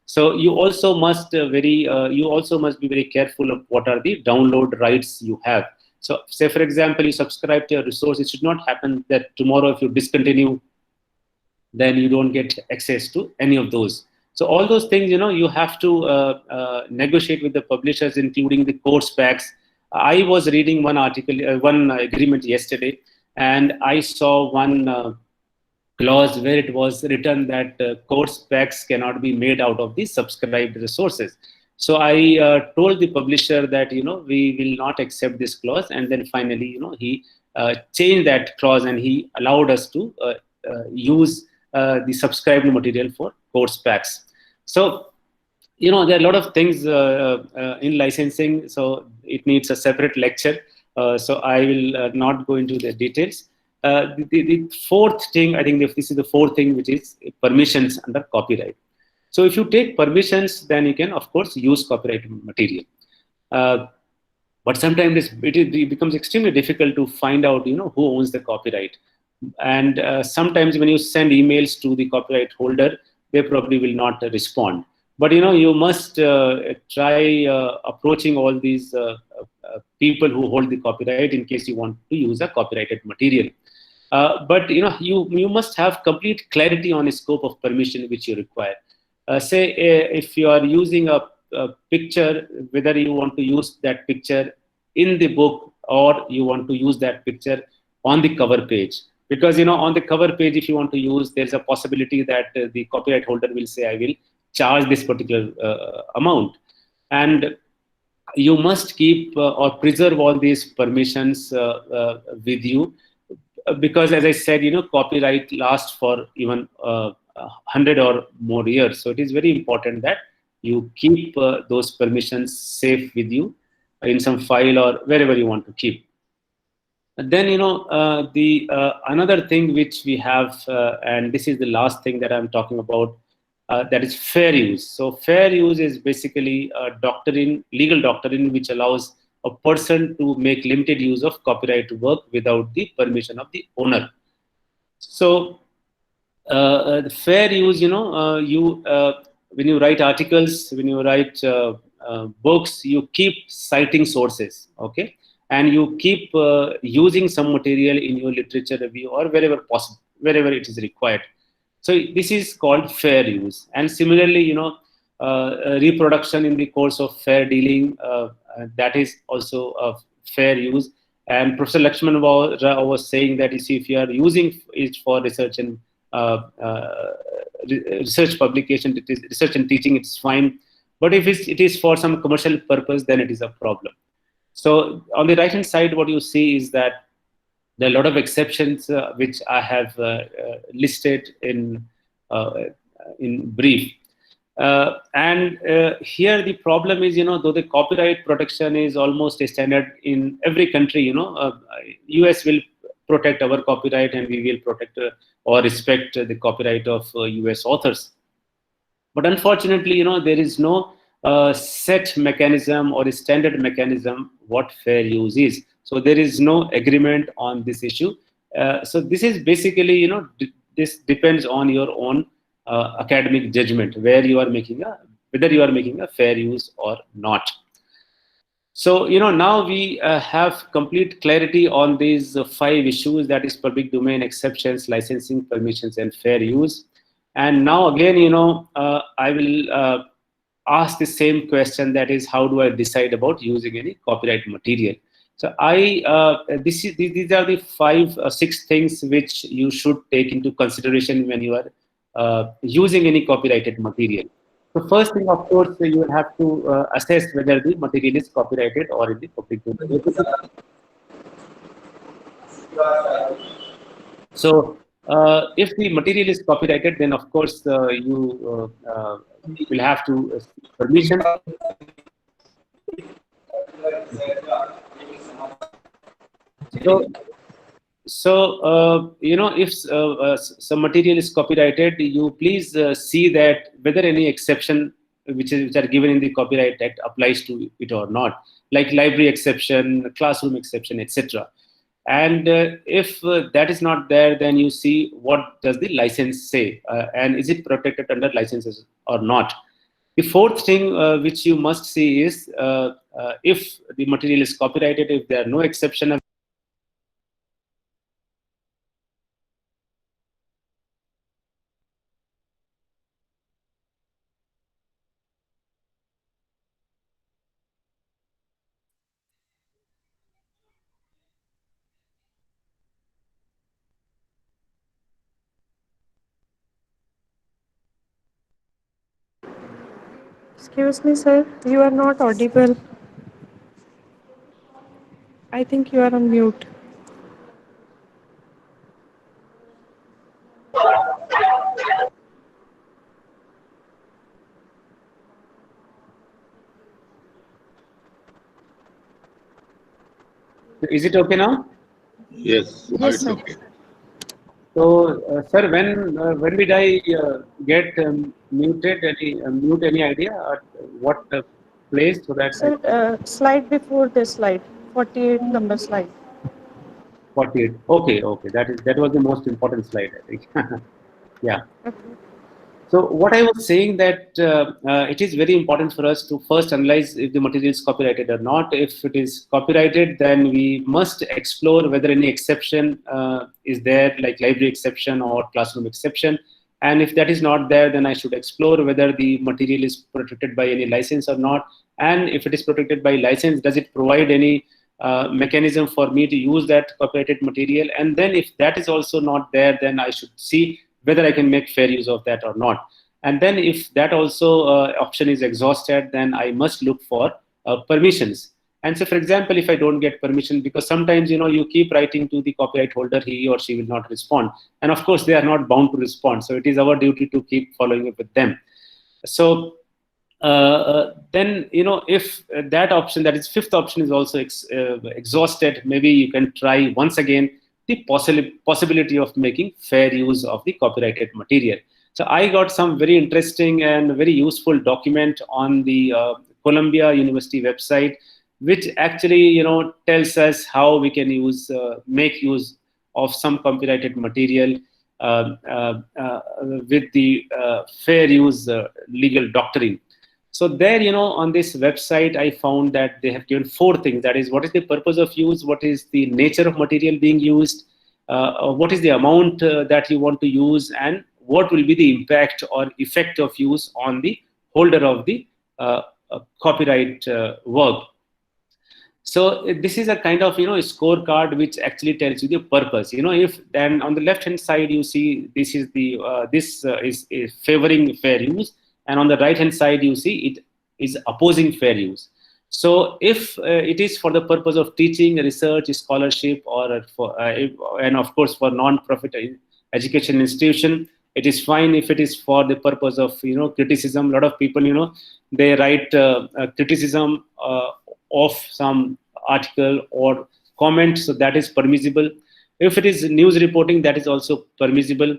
So you also must be very careful of what are the download rights you have. So say, for example, you subscribe to a resource, it should not happen that tomorrow if you discontinue then you don't get access to any of those. So all those things, you have to negotiate with the publishers, including the course packs. I was reading one article, one agreement yesterday, and I saw one clause where it was written that course packs cannot be made out of the subscribed resources. So I told the publisher that, we will not accept this clause. And then finally, he changed that clause and he allowed us to use the subscribed material for course packs. So, there are a lot of things in licensing, so it needs a separate lecture. So I will not go into the details. The fourth thing, I think this is the fourth thing, which is permissions under copyright. So if you take permissions, then you can, of course, use copyrighted material. But sometimes it becomes extremely difficult to find out, who owns the copyright. And sometimes when you send emails to the copyright holder, they probably will not respond. But you must try approaching all these people who hold the copyright in case you want to use a copyrighted material. But you must have complete clarity on the scope of permission which you require. Say if you are using a picture, whether you want to use that picture in the book or you want to use that picture on the cover page. Because on the cover page, if you want to use, there's a possibility that the copyright holder will say, I will charge this particular amount. And you must keep or preserve all these permissions with you, because as I said, copyright lasts for even 100 or more years. So it is very important that you keep those permissions safe with you in some file or wherever you want to keep. And then, the another thing which we have, and this is the last thing that I'm talking about, that is fair use. So fair use is basically a doctrine, legal doctrine, which allows a person to make limited use of copyright work without the permission of the owner. So the fair use, when you write articles, when you write books, you keep citing sources, okay? And you keep using some material in your literature review or wherever possible, wherever it is required. So this is called fair use. And similarly, reproduction in the course of fair dealing, that is also a fair use. And Professor Lakshman was saying that if you are using it for research and research publication, it is research and teaching, it's fine. But if it is for some commercial purpose, then it is a problem. So on the right-hand side, what you see is that there are a lot of exceptions which I have listed in brief. And here the problem is, though the copyright protection is almost a standard in every country, US will protect our copyright and we will protect or respect the copyright of US authors. But unfortunately, there is no set mechanism or a standard mechanism what fair use is. So there is no agreement on this issue. So this is basically, this depends on your own academic judgment, where you are making whether you are making a fair use or not. So, now we have complete clarity on these 5 issues, that is public domain, exceptions, licensing, permissions, and fair use. And now again, I will ask the same question, that is, how do I decide about using any copyright material? So these are the 5 or 6 things which you should take into consideration when you are using any copyrighted material. The first thing, of course, you will have to assess whether the material is copyrighted or in the public domain. So if the material is copyrighted, then of course you will have to permission. So if some material is copyrighted, you please see that whether any exception which are given in the Copyright Act applies to it or not, like library exception, classroom exception, etc. And if that is not there, then you see what does the license say, and is it protected under licenses or not. The fourth thing which you must see is if the material is copyrighted, if there are no exception Excuse me, sir. You are not audible. I think you are on mute. Is it okay now? Yes, now Yes, it's sir. okay. So, sir, when did I get muted? Mute any idea or what place so that I Sir, slide before this slide, 48 number slide. 48? Okay, okay, that was the most important slide, I think. Yeah. Okay. So what I was saying that it is very important for us to first analyze if the material is copyrighted or not. If it is copyrighted, then we must explore whether any exception is there, like library exception or classroom exception. And if that is not there, then I should explore whether the material is protected by any license or not. And if it is protected by license, does it provide any mechanism for me to use that copyrighted material? And then if that is also not there, then I should see whether I can make fair use of that or not. And then if that also option is exhausted, then I must look for permissions. And so, for example, if I don't get permission, because sometimes, you keep writing to the copyright holder, he or she will not respond. And of course, they are not bound to respond. So it is our duty to keep following up with them. So then, if that option, that is fifth option, is also exhausted, maybe you can try once again the possibility of making fair use of the copyrighted material. So I got some very interesting and very useful document on the Columbia University website, which actually tells us how we can make use of some copyrighted material with the fair use legal doctrine. So there, on this website, I found that they have given 4 things. That is, what is the purpose of use? What is the nature of material being used? What is the amount that you want to use? And what will be the impact or effect of use on the holder of the copyright work? So this is a kind of, scorecard which actually tells you the purpose. If then on the left-hand side, you see this is is favoring fair use. And on the right hand side, you see it is opposing fair use. So if it is for the purpose of teaching, research, scholarship, or and of course for non-profit education institution, it is fine. If it is for the purpose of criticism, a lot of people they write criticism of some article or comment, so that is permissible. If it is news reporting, that is also permissible.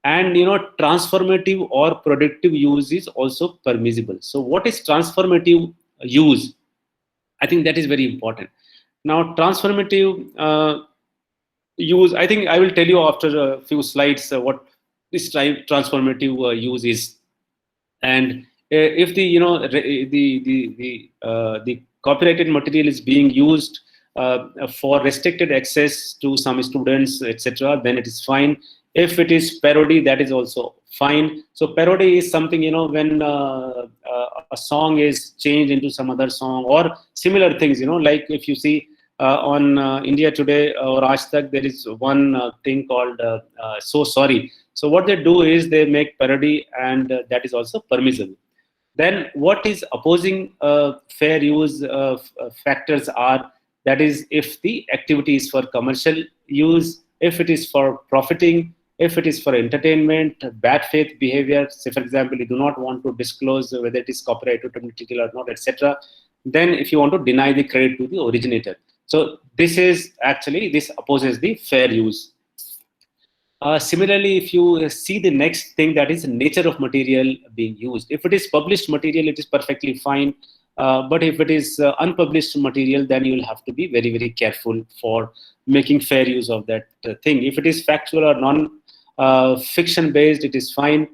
And transformative or productive use is also permissible. So what is transformative use? I think that is very important. Now, transformative use, I think I will tell you after a few slides what this transformative use is. And if the the copyrighted material is being used for restricted access to some students, etc., then it is fine. If it is parody, that is also fine. So parody is something, when a song is changed into some other song or similar things, like if you see on India Today or Aaj Tak, there is one thing called So Sorry. So what they do is they make parody, and that is also permissible. Then what is opposing fair use factors are, that is, if the activity is for commercial use, if it is for profiting, if it is for entertainment, bad faith behavior, say for example, you do not want to disclose whether it is copyrighted material or not, etc., then if you want to deny the credit to the originator. So this opposes the fair use. Similarly, if you see the next thing, that is the nature of material being used. If it is published material, it is perfectly fine. But if it is unpublished material, then you will have to be very, very careful for making fair use of that thing. If it is factual or non-fiction based, it is fine.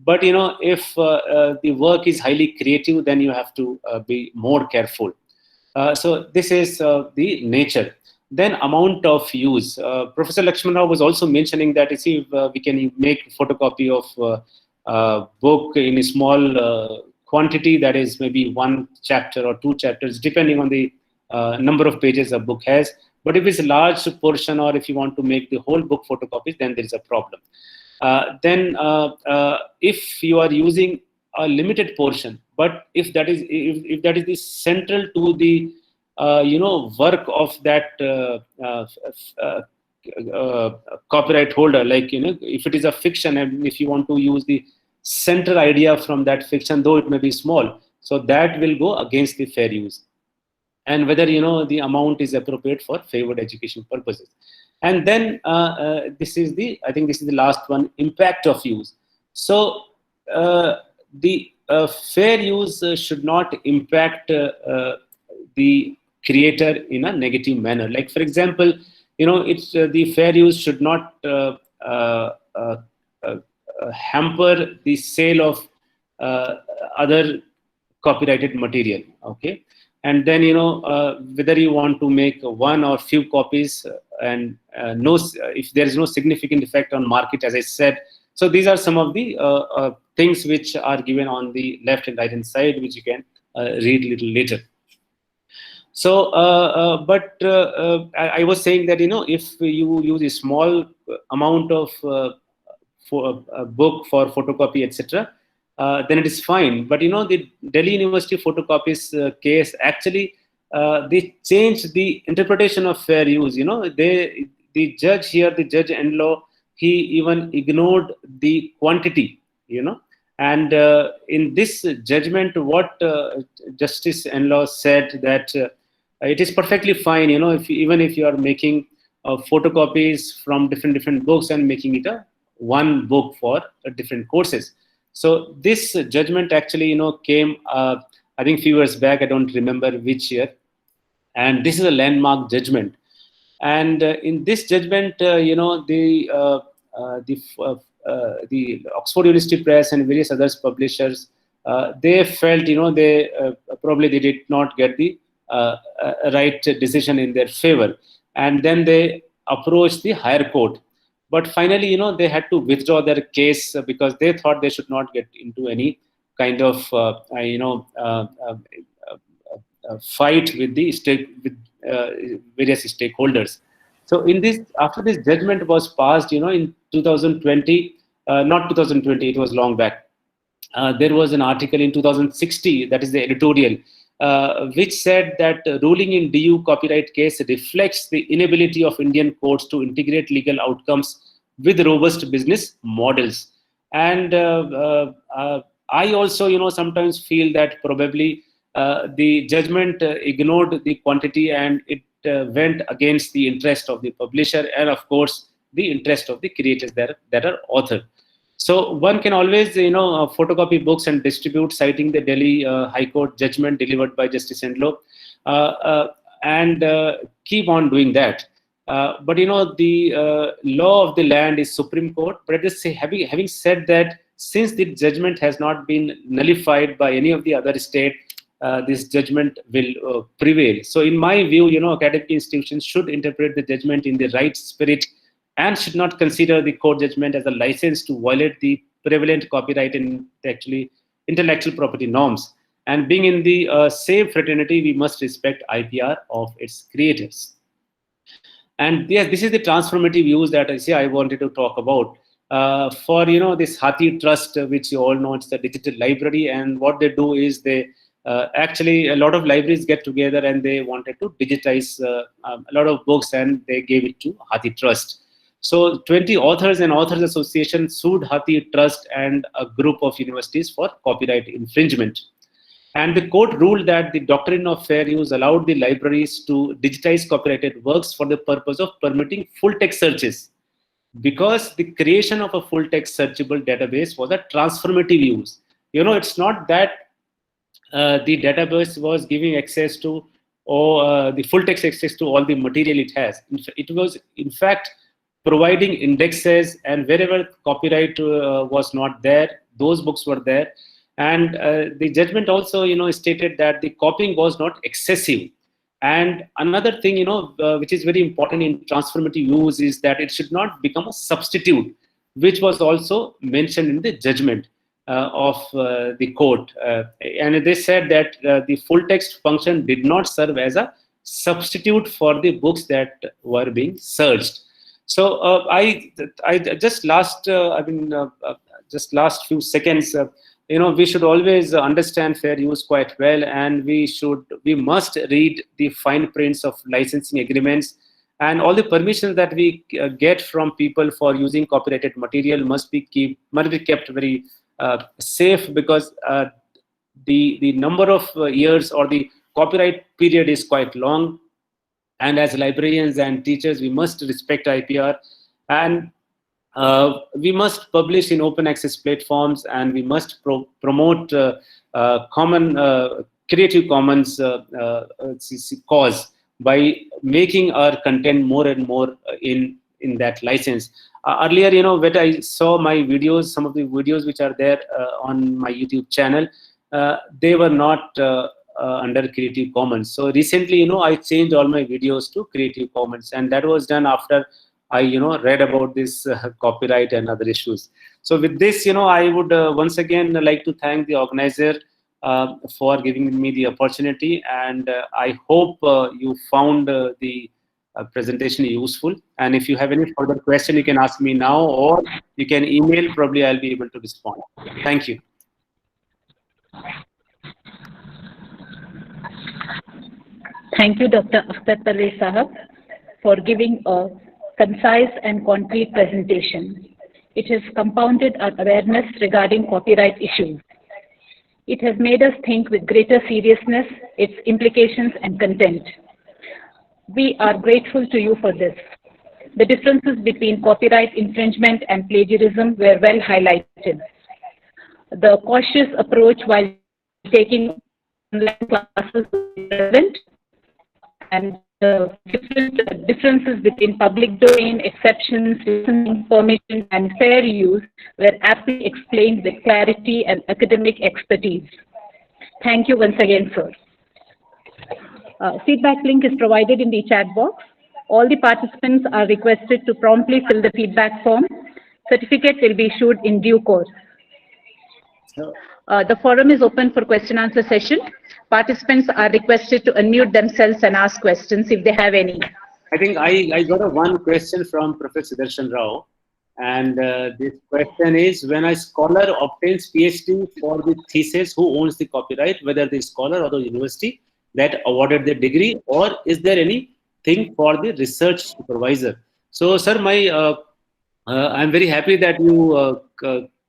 But if the work is highly creative, then you have to be more careful. So this is the nature. Then amount of use. Professor Lakshman Rao was also mentioning that, you see, we can make photocopy of book in a small quantity, that is maybe 1 chapter or 2 chapters, depending on the number of pages a book has. But if it's a large portion, or if you want to make the whole book photocopies, then there is a problem. Then if you are using a limited portion, But if that is the central to the work of that copyright holder, like if it is a fiction and if you want to use the central idea from that fiction, though it may be small, so that will go against the fair use, and whether the amount is appropriate for favored education purposes. And then I think this is the last one, impact of use. So the fair use should not impact the creator in a negative manner. Like, for example, it's the fair use should not hamper the sale of other copyrighted material. Okay. And then whether you want to make one or few copies, and if there is no significant effect on market, as I said. So these are some of the things which are given on the left and right hand side, which you can read a little later. So, I was saying that if you use a small amount of for a book for photocopy, etc., then it is fine. But the Delhi University photocopies case, actually they changed the interpretation of fair use. The judge here, the judge Enloe, he even ignored the quantity. And in this judgment, what Justice Enloe said, that it is perfectly fine, even if you are making photocopies from different books and making it one book for different courses. So this judgment actually, came, I think, few years back. I don't remember which year. And this is a landmark judgment. And in this judgment, the Oxford University Press and various other publishers, they felt, they did not get the right decision in their favor. And then they approached the higher court. But finally, they had to withdraw their case because they thought they should not get into any kind of, fight with various stakeholders. So after this judgment was passed, in 2020, not 2020, it was long back. There was an article in 2060, that is the editorial, which said that ruling in DU copyright case reflects the inability of Indian courts to integrate legal outcomes with robust business models. And I also, sometimes feel that probably the judgment ignored the quantity, and it went against the interest of the publisher and, of course, the interest of the creators that are author. So one can always, photocopy books and distribute, citing the Delhi High Court judgment delivered by Justice Enloe, and keep on doing that. But the law of the land is Supreme Court. But just having said that, since the judgment has not been nullified by any of the other state, this judgment will prevail. So in my view, academic institutions should interpret the judgment in the right spirit and should not consider the court judgment as a license to violate the prevalent copyright and actually intellectual property norms. And being in the same fraternity, we must respect IPR of its creators. And yes, this is the transformative views that I wanted to talk about. For this Hathi Trust, which you all know, it's the digital library, and what they do is they actually, a lot of libraries get together and they wanted to digitize a lot of books, and they gave it to Hathi Trust. So 20 authors and authors association sued Hathi Trust and a group of universities for copyright infringement. And the court ruled that the doctrine of fair use allowed the libraries to digitize copyrighted works for the purpose of permitting full text searches, because the creation of a full text searchable database was a transformative use. It's not that the database was giving access to, or the full text access to all the material it has. It was, in fact, providing indexes, and wherever copyright was not there, those books were there. And the judgment also, stated that the copying was not excessive. And another thing, which is very important in transformative use, is that it should not become a substitute, which was also mentioned in the judgment of the court. And they said that the full text function did not serve as a substitute for the books that were being searched. So I just last few seconds, we should always understand fair use quite well, and we must read the fine prints of licensing agreements, and all the permissions that we get from people for using copyrighted material must be kept very safe, because the number of years or the copyright period is quite long, and as librarians and teachers we must respect IPR, and we must publish in open access platforms, and we must promote common Creative Commons cause by making our content more and more in that license. Earlier, when I saw my videos, some of the videos which are there on my YouTube channel, they were not under Creative Commons. So recently, I changed all my videos to Creative Commons, and that was done after I read about this copyright and other issues. So with this, I would once again like to thank the organizer for giving me the opportunity, and I hope you found the presentation useful. And if you have any further question, you can ask me now, or you can email. Probably I'll be able to respond. Thank you. Thank you, Dr. Akhtar Parvez Sahab, for giving a concise and concrete presentation. It has compounded our awareness regarding copyright issues. It has made us think with greater seriousness its implications and content. We are grateful to you for this. The differences between copyright infringement and plagiarism were well highlighted. The cautious approach while taking online classes is relevant, and the differences between public domain, exceptions, listening, permission, and fair use were aptly explained with clarity and academic expertise. Thank you once again, sir. Feedback link is provided in the chat box. All the participants are requested to promptly fill the feedback form. Certificate will be issued in due course. The forum is open for question answer session. Participants are requested to unmute themselves and ask questions if they have any. I think I got one question from Professor Sudarshan Rao, and this question is: when a scholar obtains PhD for the thesis, who owns the copyright, whether the scholar or the university that awarded the degree, or is there anything for the research supervisor? So, sir, I'm very happy that you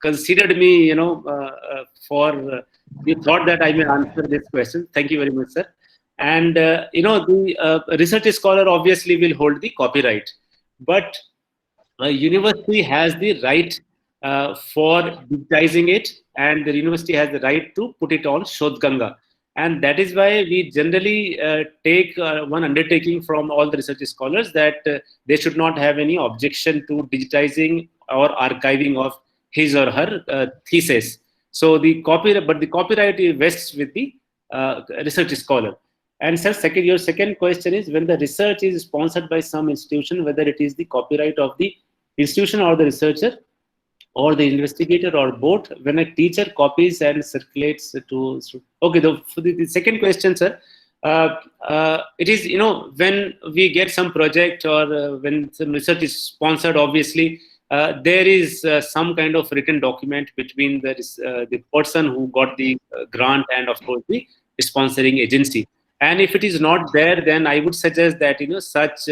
considered me, for you thought that I may answer this question. Thank you very much, sir. And the research scholar obviously will hold the copyright, but a university has the right for digitizing it, and the university has the right to put it on Shodhganga. And that is why we generally take one undertaking from all the research scholars that they should not have any objection to digitizing or archiving of his or her thesis. So the copyright vests with the research scholar. And sir, your second question is: when the research is sponsored by some institution, whether it is the copyright of the institution or the researcher or the investigator or both, when a teacher copies and circulates to, okay, the second question, sir, it is, when we get some project or when some research is sponsored, obviously, there is some kind of written document between the person who got the grant and, of course, the sponsoring agency. And if it is not there, then I would suggest that such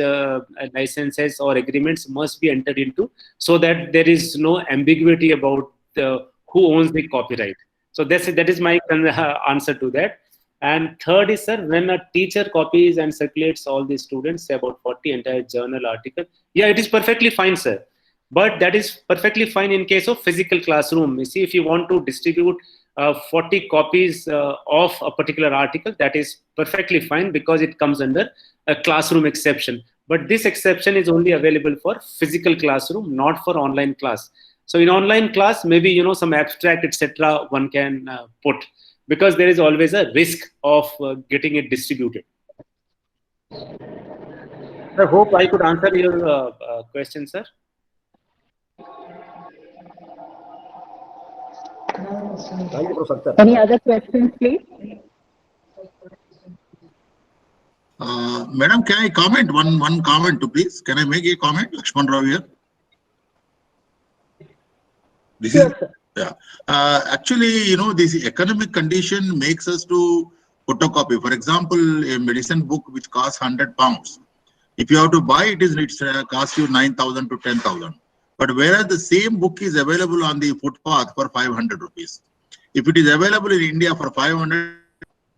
licenses or agreements must be entered into, so that there is no ambiguity about who owns the copyright. So that is my answer to that. And third is, sir, when a teacher copies and circulates all the students, say about 40 entire journal article, yeah, it is perfectly fine, sir. But that is perfectly fine in case of physical classroom. You see, if you want to distribute 40 copies of a particular article, that is perfectly fine, because it comes under a classroom exception. But this exception is only available for physical classroom, not for online class. So in online class, maybe some abstract, etc., one can put, because there is always a risk of getting it distributed. I hope I could answer your question, sir. Any other questions, please? Madam, can I comment? One comment, please. Can I make a comment, Lakshman Rao here? This Sure, sir. Yeah. Actually, this economic condition makes us to photocopy. For example, a medicine book which costs £100. If you have to buy it, it's cost you 9,000 to 10,000. But whereas the same book is available on the footpath for 500 rupees. If it is available in India for 500,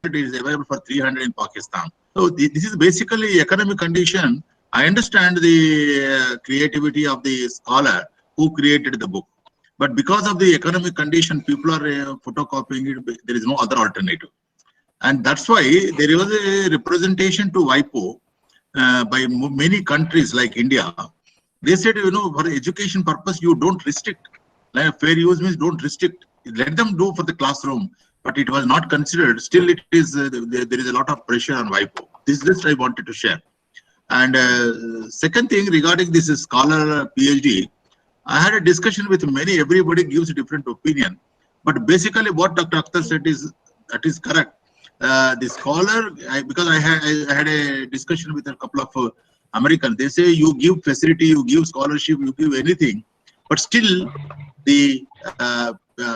it is available for 300 in Pakistan. So this is basically economic condition. I understand the creativity of the scholar who created the book. But because of the economic condition, people are photocopying it. There is no other alternative. And that's why there was a representation to WIPO by many countries like India. They said, for education purpose, you don't restrict. Like fair use means don't restrict. Let them do for the classroom. But it was not considered. Still, it is there is a lot of pressure on WIPO. This list I wanted to share. And second thing regarding this scholar PhD, I had a discussion with many. Everybody gives a different opinion. But basically, what Dr. Akhtar said is correct. The scholar, because I had a discussion with a couple of Americans. They say you give facility, you give scholarship, you give anything, but still the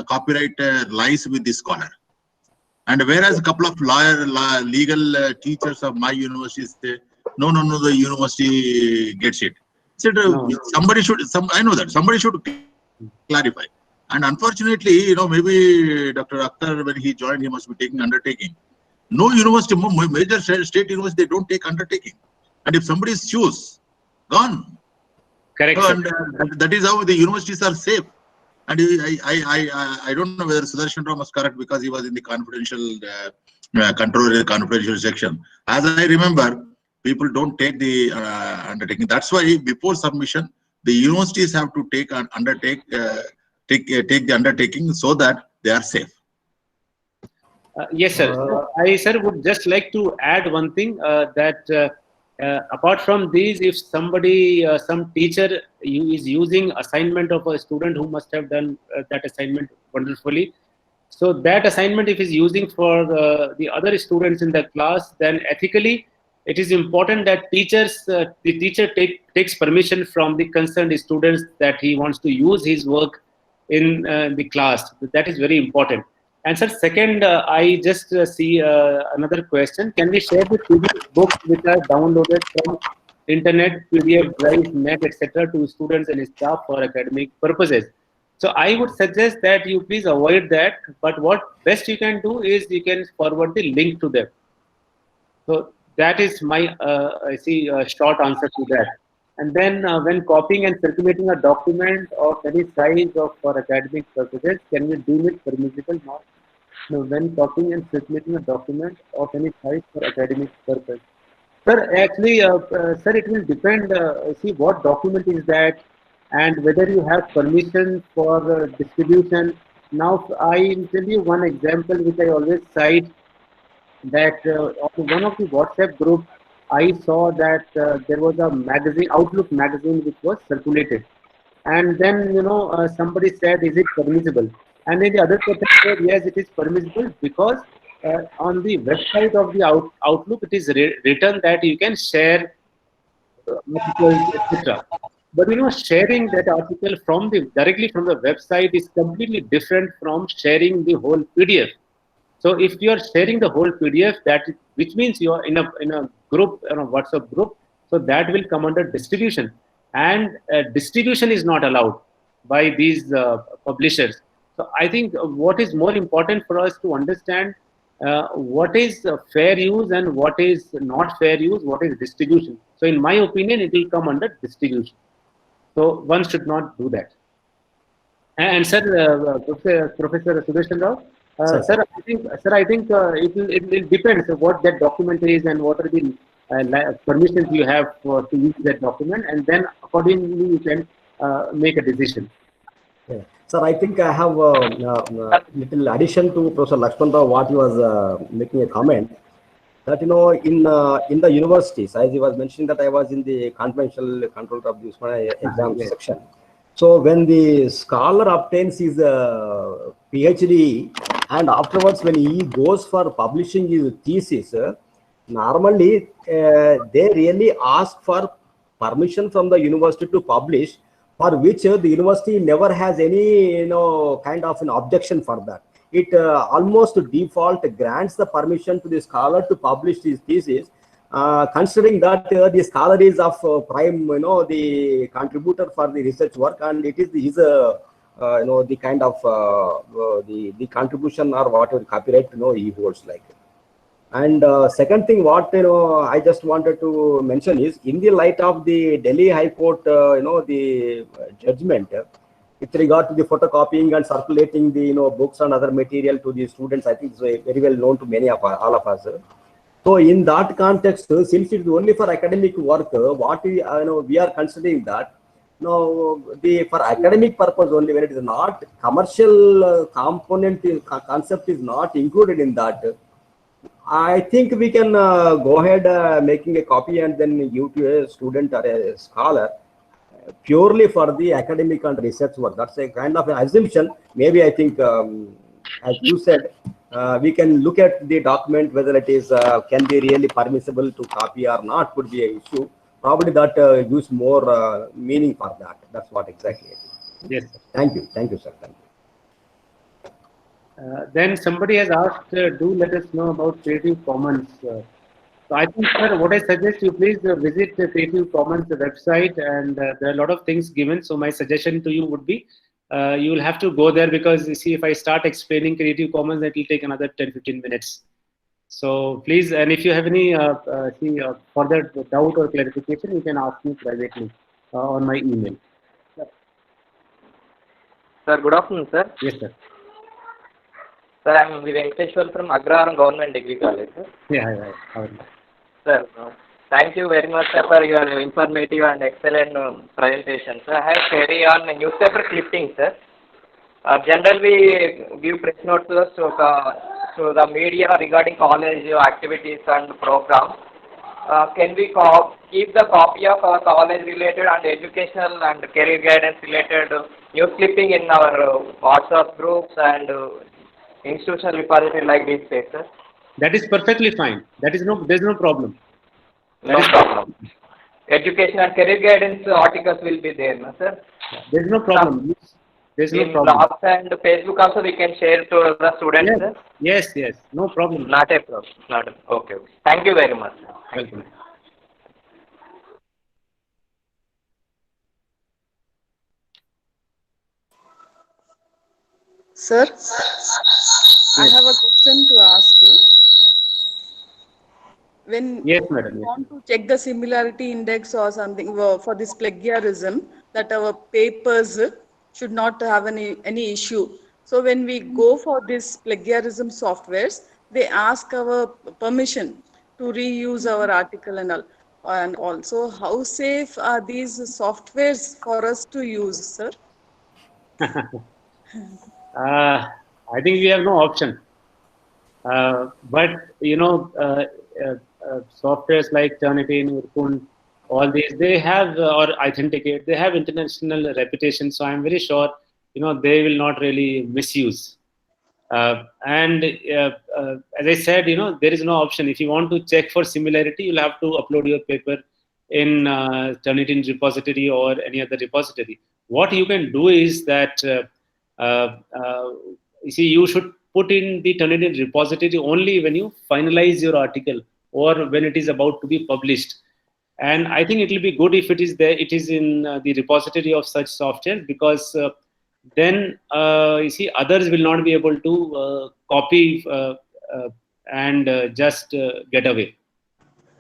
copyright lies with the scholar. And whereas a couple of legal teachers of my university say, no, the university gets it. Said somebody should. I know that somebody should clarify. And unfortunately, maybe Dr. Akhtar, when he joined, he must be taking undertaking. No university, major state university, they don't take undertaking. And if somebody sues, gone. Correct. So, and that is how the universities are safe. And I don't know whether Sudarshan Rao was correct because he was in the confidential confidential section. As I remember, people don't take the undertaking. That's why before submission, the universities have to take the undertaking so that they are safe. Yes, sir. I, sir, would just like to add one thing that apart from these, if somebody, some teacher is using assignment of a student who must have done that assignment wonderfully, so that assignment if is using for the other students in the class, then ethically it is important that the teacher takes permission from the concerned students that he wants to use his work in the class. That is very important. And sir, second, I just see another question. Can we share the PDF books which are downloaded from internet, PDF drive, net, etc. to students and staff for academic purposes? So I would suggest that you please avoid that. But what best you can do is you can forward the link to them. So that is my, I see, short answer to that. And then when copying and circulating a document of any size for academic purposes, can we deem it permissible? No, when copying and circulating a document of any size for academic purpose. Sir, actually, sir, it will depend, see what document is that and whether you have permission for distribution. Now, I will tell you one example which I always cite, that on one of the WhatsApp group, I saw that there was a magazine, Outlook magazine, which was circulated. And then, somebody said, is it permissible? And then the other person said, yes, it is permissible because on the website of the Outlook, it is written that you can share articles, etc. But sharing that article directly from the website is completely different from sharing the whole PDF. So if you are sharing the whole PDF, which means you are in a group, in a WhatsApp group, so that will come under distribution, and distribution is not allowed by these publishers. So I think what is more important for us to understand what is fair use and what is not fair use, what is distribution. So in my opinion, it will come under distribution. So one should not do that. And sir, Professor Sudarshan Rao, sir, I think it will depend on what that document is and what are the permissions you have to use that document, and then accordingly you can make a decision. Yeah. Sir, I think I have a little addition to Professor Lakshman Rao, what he was making a comment, that in the universities, as he was mentioning that I was in the confidential control of the Usmania exam section. So when the scholar obtains his PhD and afterwards when he goes for publishing his thesis, normally they really ask for permission from the university to publish for which the university never has any kind of an objection for that. It almost default grants the permission to the scholar to publish his thesis, considering that the scholar is of prime, the contributor for the research work, and it is his, the kind of the contribution or whatever copyright he holds like. And second thing, what I just wanted to mention is, in the light of the Delhi High Court, the judgment with regard to the photocopying and circulating the books and other material to the students, I think it's very well known to many of all of us. So in that context, since it is only for academic work, what we are considering that for academic purpose only, when it is not commercial component concept is not included in that, I think we can go ahead making a copy and then give to a student or a scholar purely for the academic and research work. That's a kind of an assumption. Maybe I think, as you said, we can look at the document whether it is can be really permissible to copy or not could be an issue. Probably that gives more meaning for that. That's what exactly it is. Yes, sir. Thank you, sir. Thank you. Then somebody has asked, do let us know about Creative Commons. So I think, sir, what I suggest you please visit the Creative Commons website, and there are a lot of things given. So my suggestion to you would be, you will have to go there, because you see, if I start explaining Creative Commons, it will take another 10-15 minutes. So please, and if you have any further doubt or clarification, you can ask me privately on my email. Sir, good afternoon, sir. Yes, sir. Sir, I am Venkateshwar from Agraharam Government Degree College, sir. Yeah. Sir, thank you very much, sir, for your informative and excellent presentation, sir. I have query on newspaper clippings, sir. Generally, we give press notes to the media regarding college activities and programs. Can we keep the copy of our college related and educational and career guidance related news clipping in our WhatsApp groups and institutional repository like this, sir? That is perfectly fine. There's no problem. No problem. Education and career guidance articles will be there, no, sir? There's no problem. There's no in problem. blogs and Facebook also we can share to the students, sir? Yes. No problem. Not a problem. Okay. Thank you very much, sir. Welcome. Sir, I have a question to ask you. When Yes, madam. you want to check the similarity index or something for this plagiarism, that our papers should not have any issue. So when we go for this plagiarism softwares, they ask our permission to reuse our article and all. And also, how safe are these softwares for us to use, sir? I think we have no option. But softwares like Turnitin, Urkund, all these, they have or Authenticate, they have international reputation. So I'm very sure they will not really misuse. And as I said, there is no option. If you want to check for similarity, you'll have to upload your paper in Turnitin repository or any other repository. What you can do is that you should put in the Turnitin repository only when you finalize your article or when it is about to be published. And I think it will be good if it is there. It is in the repository of such software, because then others will not be able to copy and just get away.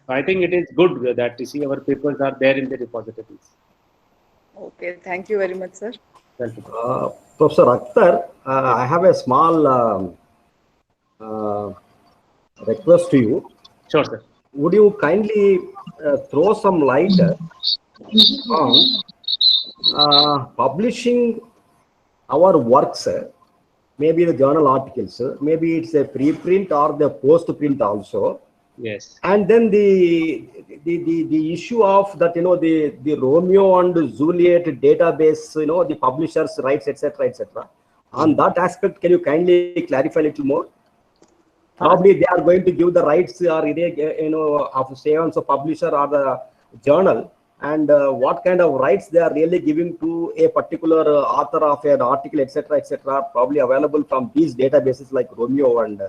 So I think it is good that our papers are there in the repositories. Okay, thank you very much, sir. Professor Akhtar, I have a small request to you. Sure, sir. Would you kindly throw some light on publishing our works, maybe the journal articles, maybe it's a preprint or the post-print also. Yes. And then the issue of that, the Romeo and Juliet database, the publishers' rights, etc. On that aspect, can you kindly clarify a little more? Probably they are going to give the rights or of say on so publisher or the journal, and what kind of rights they are really giving to a particular author of an article, etc., probably available from these databases like Romeo. And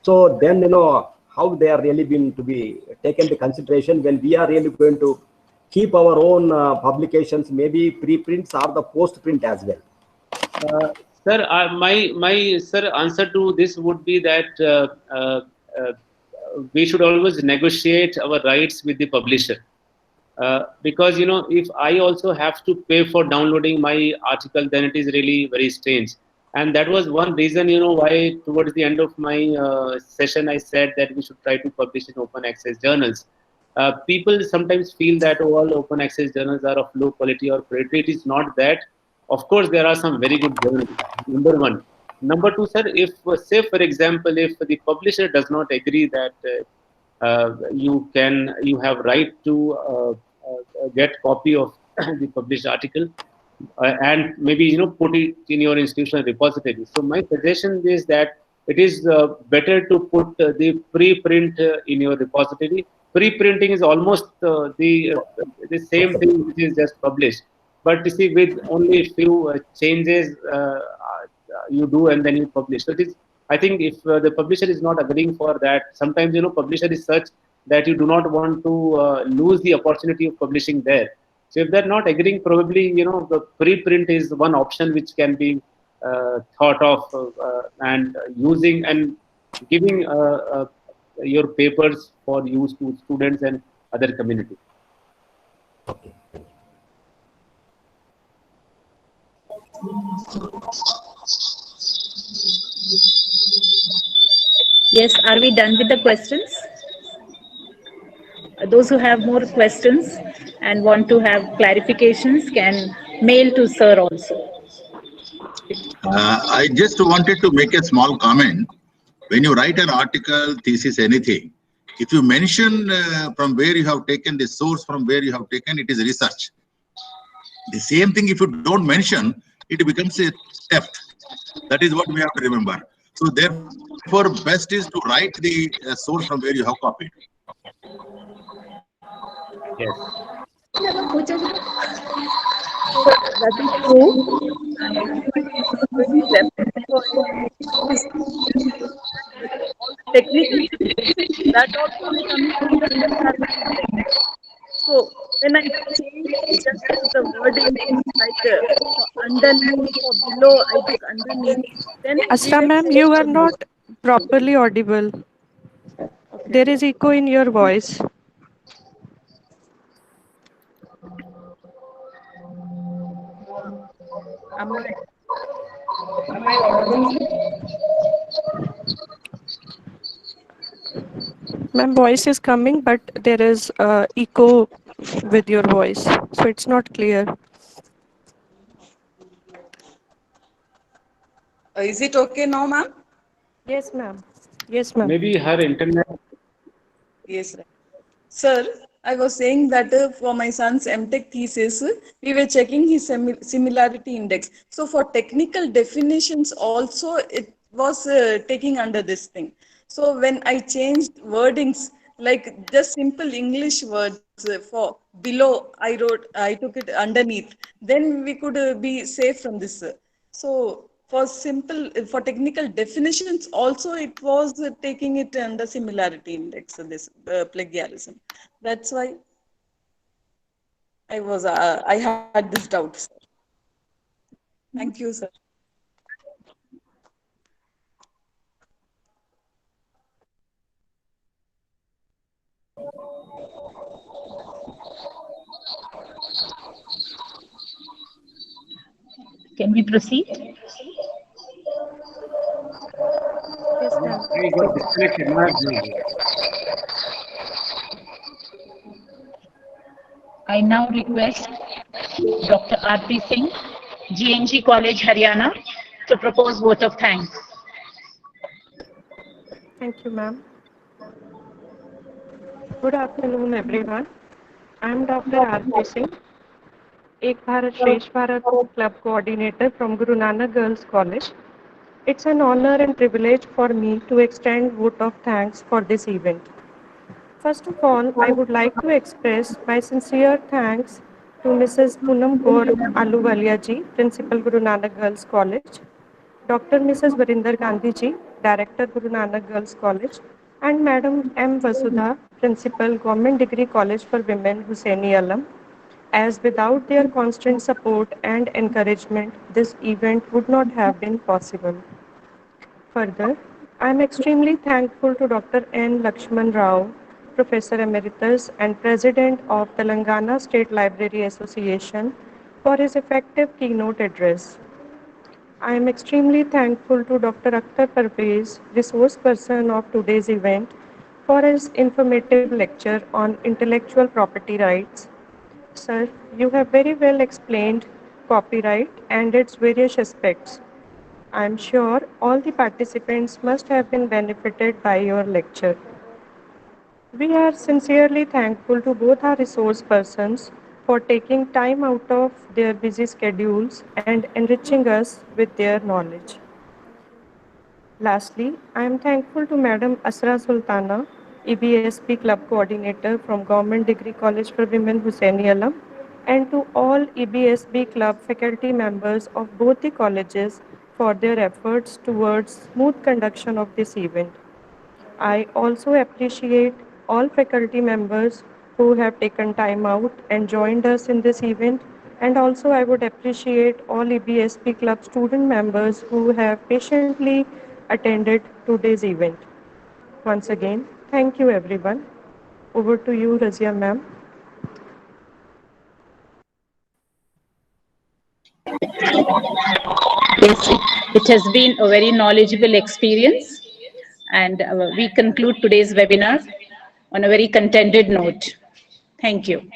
so then, how they are really been to be taken into consideration when we are really going to keep our own publications, maybe preprints or the post-print as well. Sir, my answer to this would be that we should always negotiate our rights with the publisher. Because if I also have to pay for downloading my article, then it is really very strange. And that was one reason why towards the end of my session I said that we should try to publish in open access journals. People sometimes feel that all open access journals are of low quality or predatory. It is not that. Of course, there are some very good journals. Number one. Number two, sir, if say for example, if the publisher does not agree that you have right to get copy of the published article and maybe put it in your institutional repository. So my suggestion is that it is better to put the preprint in your repository. Pre-printing is almost the same thing which is just published, but you see with only a few changes you do and then you publish. So it is, I think if the publisher is not agreeing for that, sometimes publisher is such that you do not want to lose the opportunity of publishing there. So if they're not agreeing, probably the preprint is one option which can be thought of and using and giving your papers for use to students and other community. Okay. Yes, are we done with the questions? Those who have more questions and want to have clarifications can mail to sir also. I just wanted to make a small comment. When you write an article, thesis, anything, if you mention from where you have taken the source, from where you have taken, it is research. The same thing, if you don't mention, it becomes a theft. That is what we have to remember. So therefore, best is to write the source from where you have copied. Yes. That is true. Technically, that also is coming from the understanding. So when I change just the wording like underneath or below, I took underneath. Then Asta ma'am, you are not properly audible. There is echo in your voice. Am I audible? Ma'am, voice is coming, but there is echo with your voice, so it's not clear. Is it okay now, ma'am? Yes, ma'am. Yes, ma'am. Maybe her internet. Yes, right. Sir, I was saying that for my son's MTech thesis, we were checking his similarity index. So for technical definitions also, it was taking under this thing. So when I changed wordings, like just simple English words for below, I took it underneath, then we could be safe from this. So for technical definitions also, it was taking it under similarity index, this plagiarism. That's why I had this doubt, sir. Thank you, sir. Can we proceed? Yes, ma'am. I got disconnected. I now request Dr. R.P. Singh, GNG College, Haryana, to propose vote of thanks. Thank you, ma'am. Good afternoon, everyone. I am Dr. R.P. Singh, Ek Bharat Shresh Bharat Club Coordinator from Guru Nanak Girls College. It's an honor and privilege for me to extend vote of thanks for this event. First of all, I would like to express my sincere thanks to Mrs. Poonam Kaur Ahluwalia ji, Principal Guru Nanak Girls College, Dr. Mrs. Varinder Gandhi ji, Director Guru Nanak Girls College, and Madam M. Vasudha, Principal Government Degree College for Women, Hussaini Alam, as without their constant support and encouragement, this event would not have been possible. Further, I am extremely thankful to Dr. N. Lakshman Rao, Professor Emeritus and President of Telangana State Library Association, for his effective keynote address. I am extremely thankful to Dr. Akhtar Parvez, resource person of today's event, for his informative lecture on intellectual property rights. Sir, you have very well explained copyright and its various aspects. I am sure all the participants must have been benefited by your lecture. We are sincerely thankful to both our resource persons for taking time out of their busy schedules and enriching us with their knowledge. Lastly, I am thankful to Madam Asra Sultana, EBSP Club Coordinator from Government Degree College for Women, Hussaini Alam, and to all EBSB Club faculty members of both the colleges for their efforts towards smooth conduction of this event. I also appreciate all faculty members who have taken time out and joined us in this event, and also I would appreciate all EBSP Club student members who have patiently attended today's event. Once again, thank you everyone. Over to you, Razia ma'am. Yes, it has been a very knowledgeable experience, and we conclude today's webinar on a very contented note. Thank you.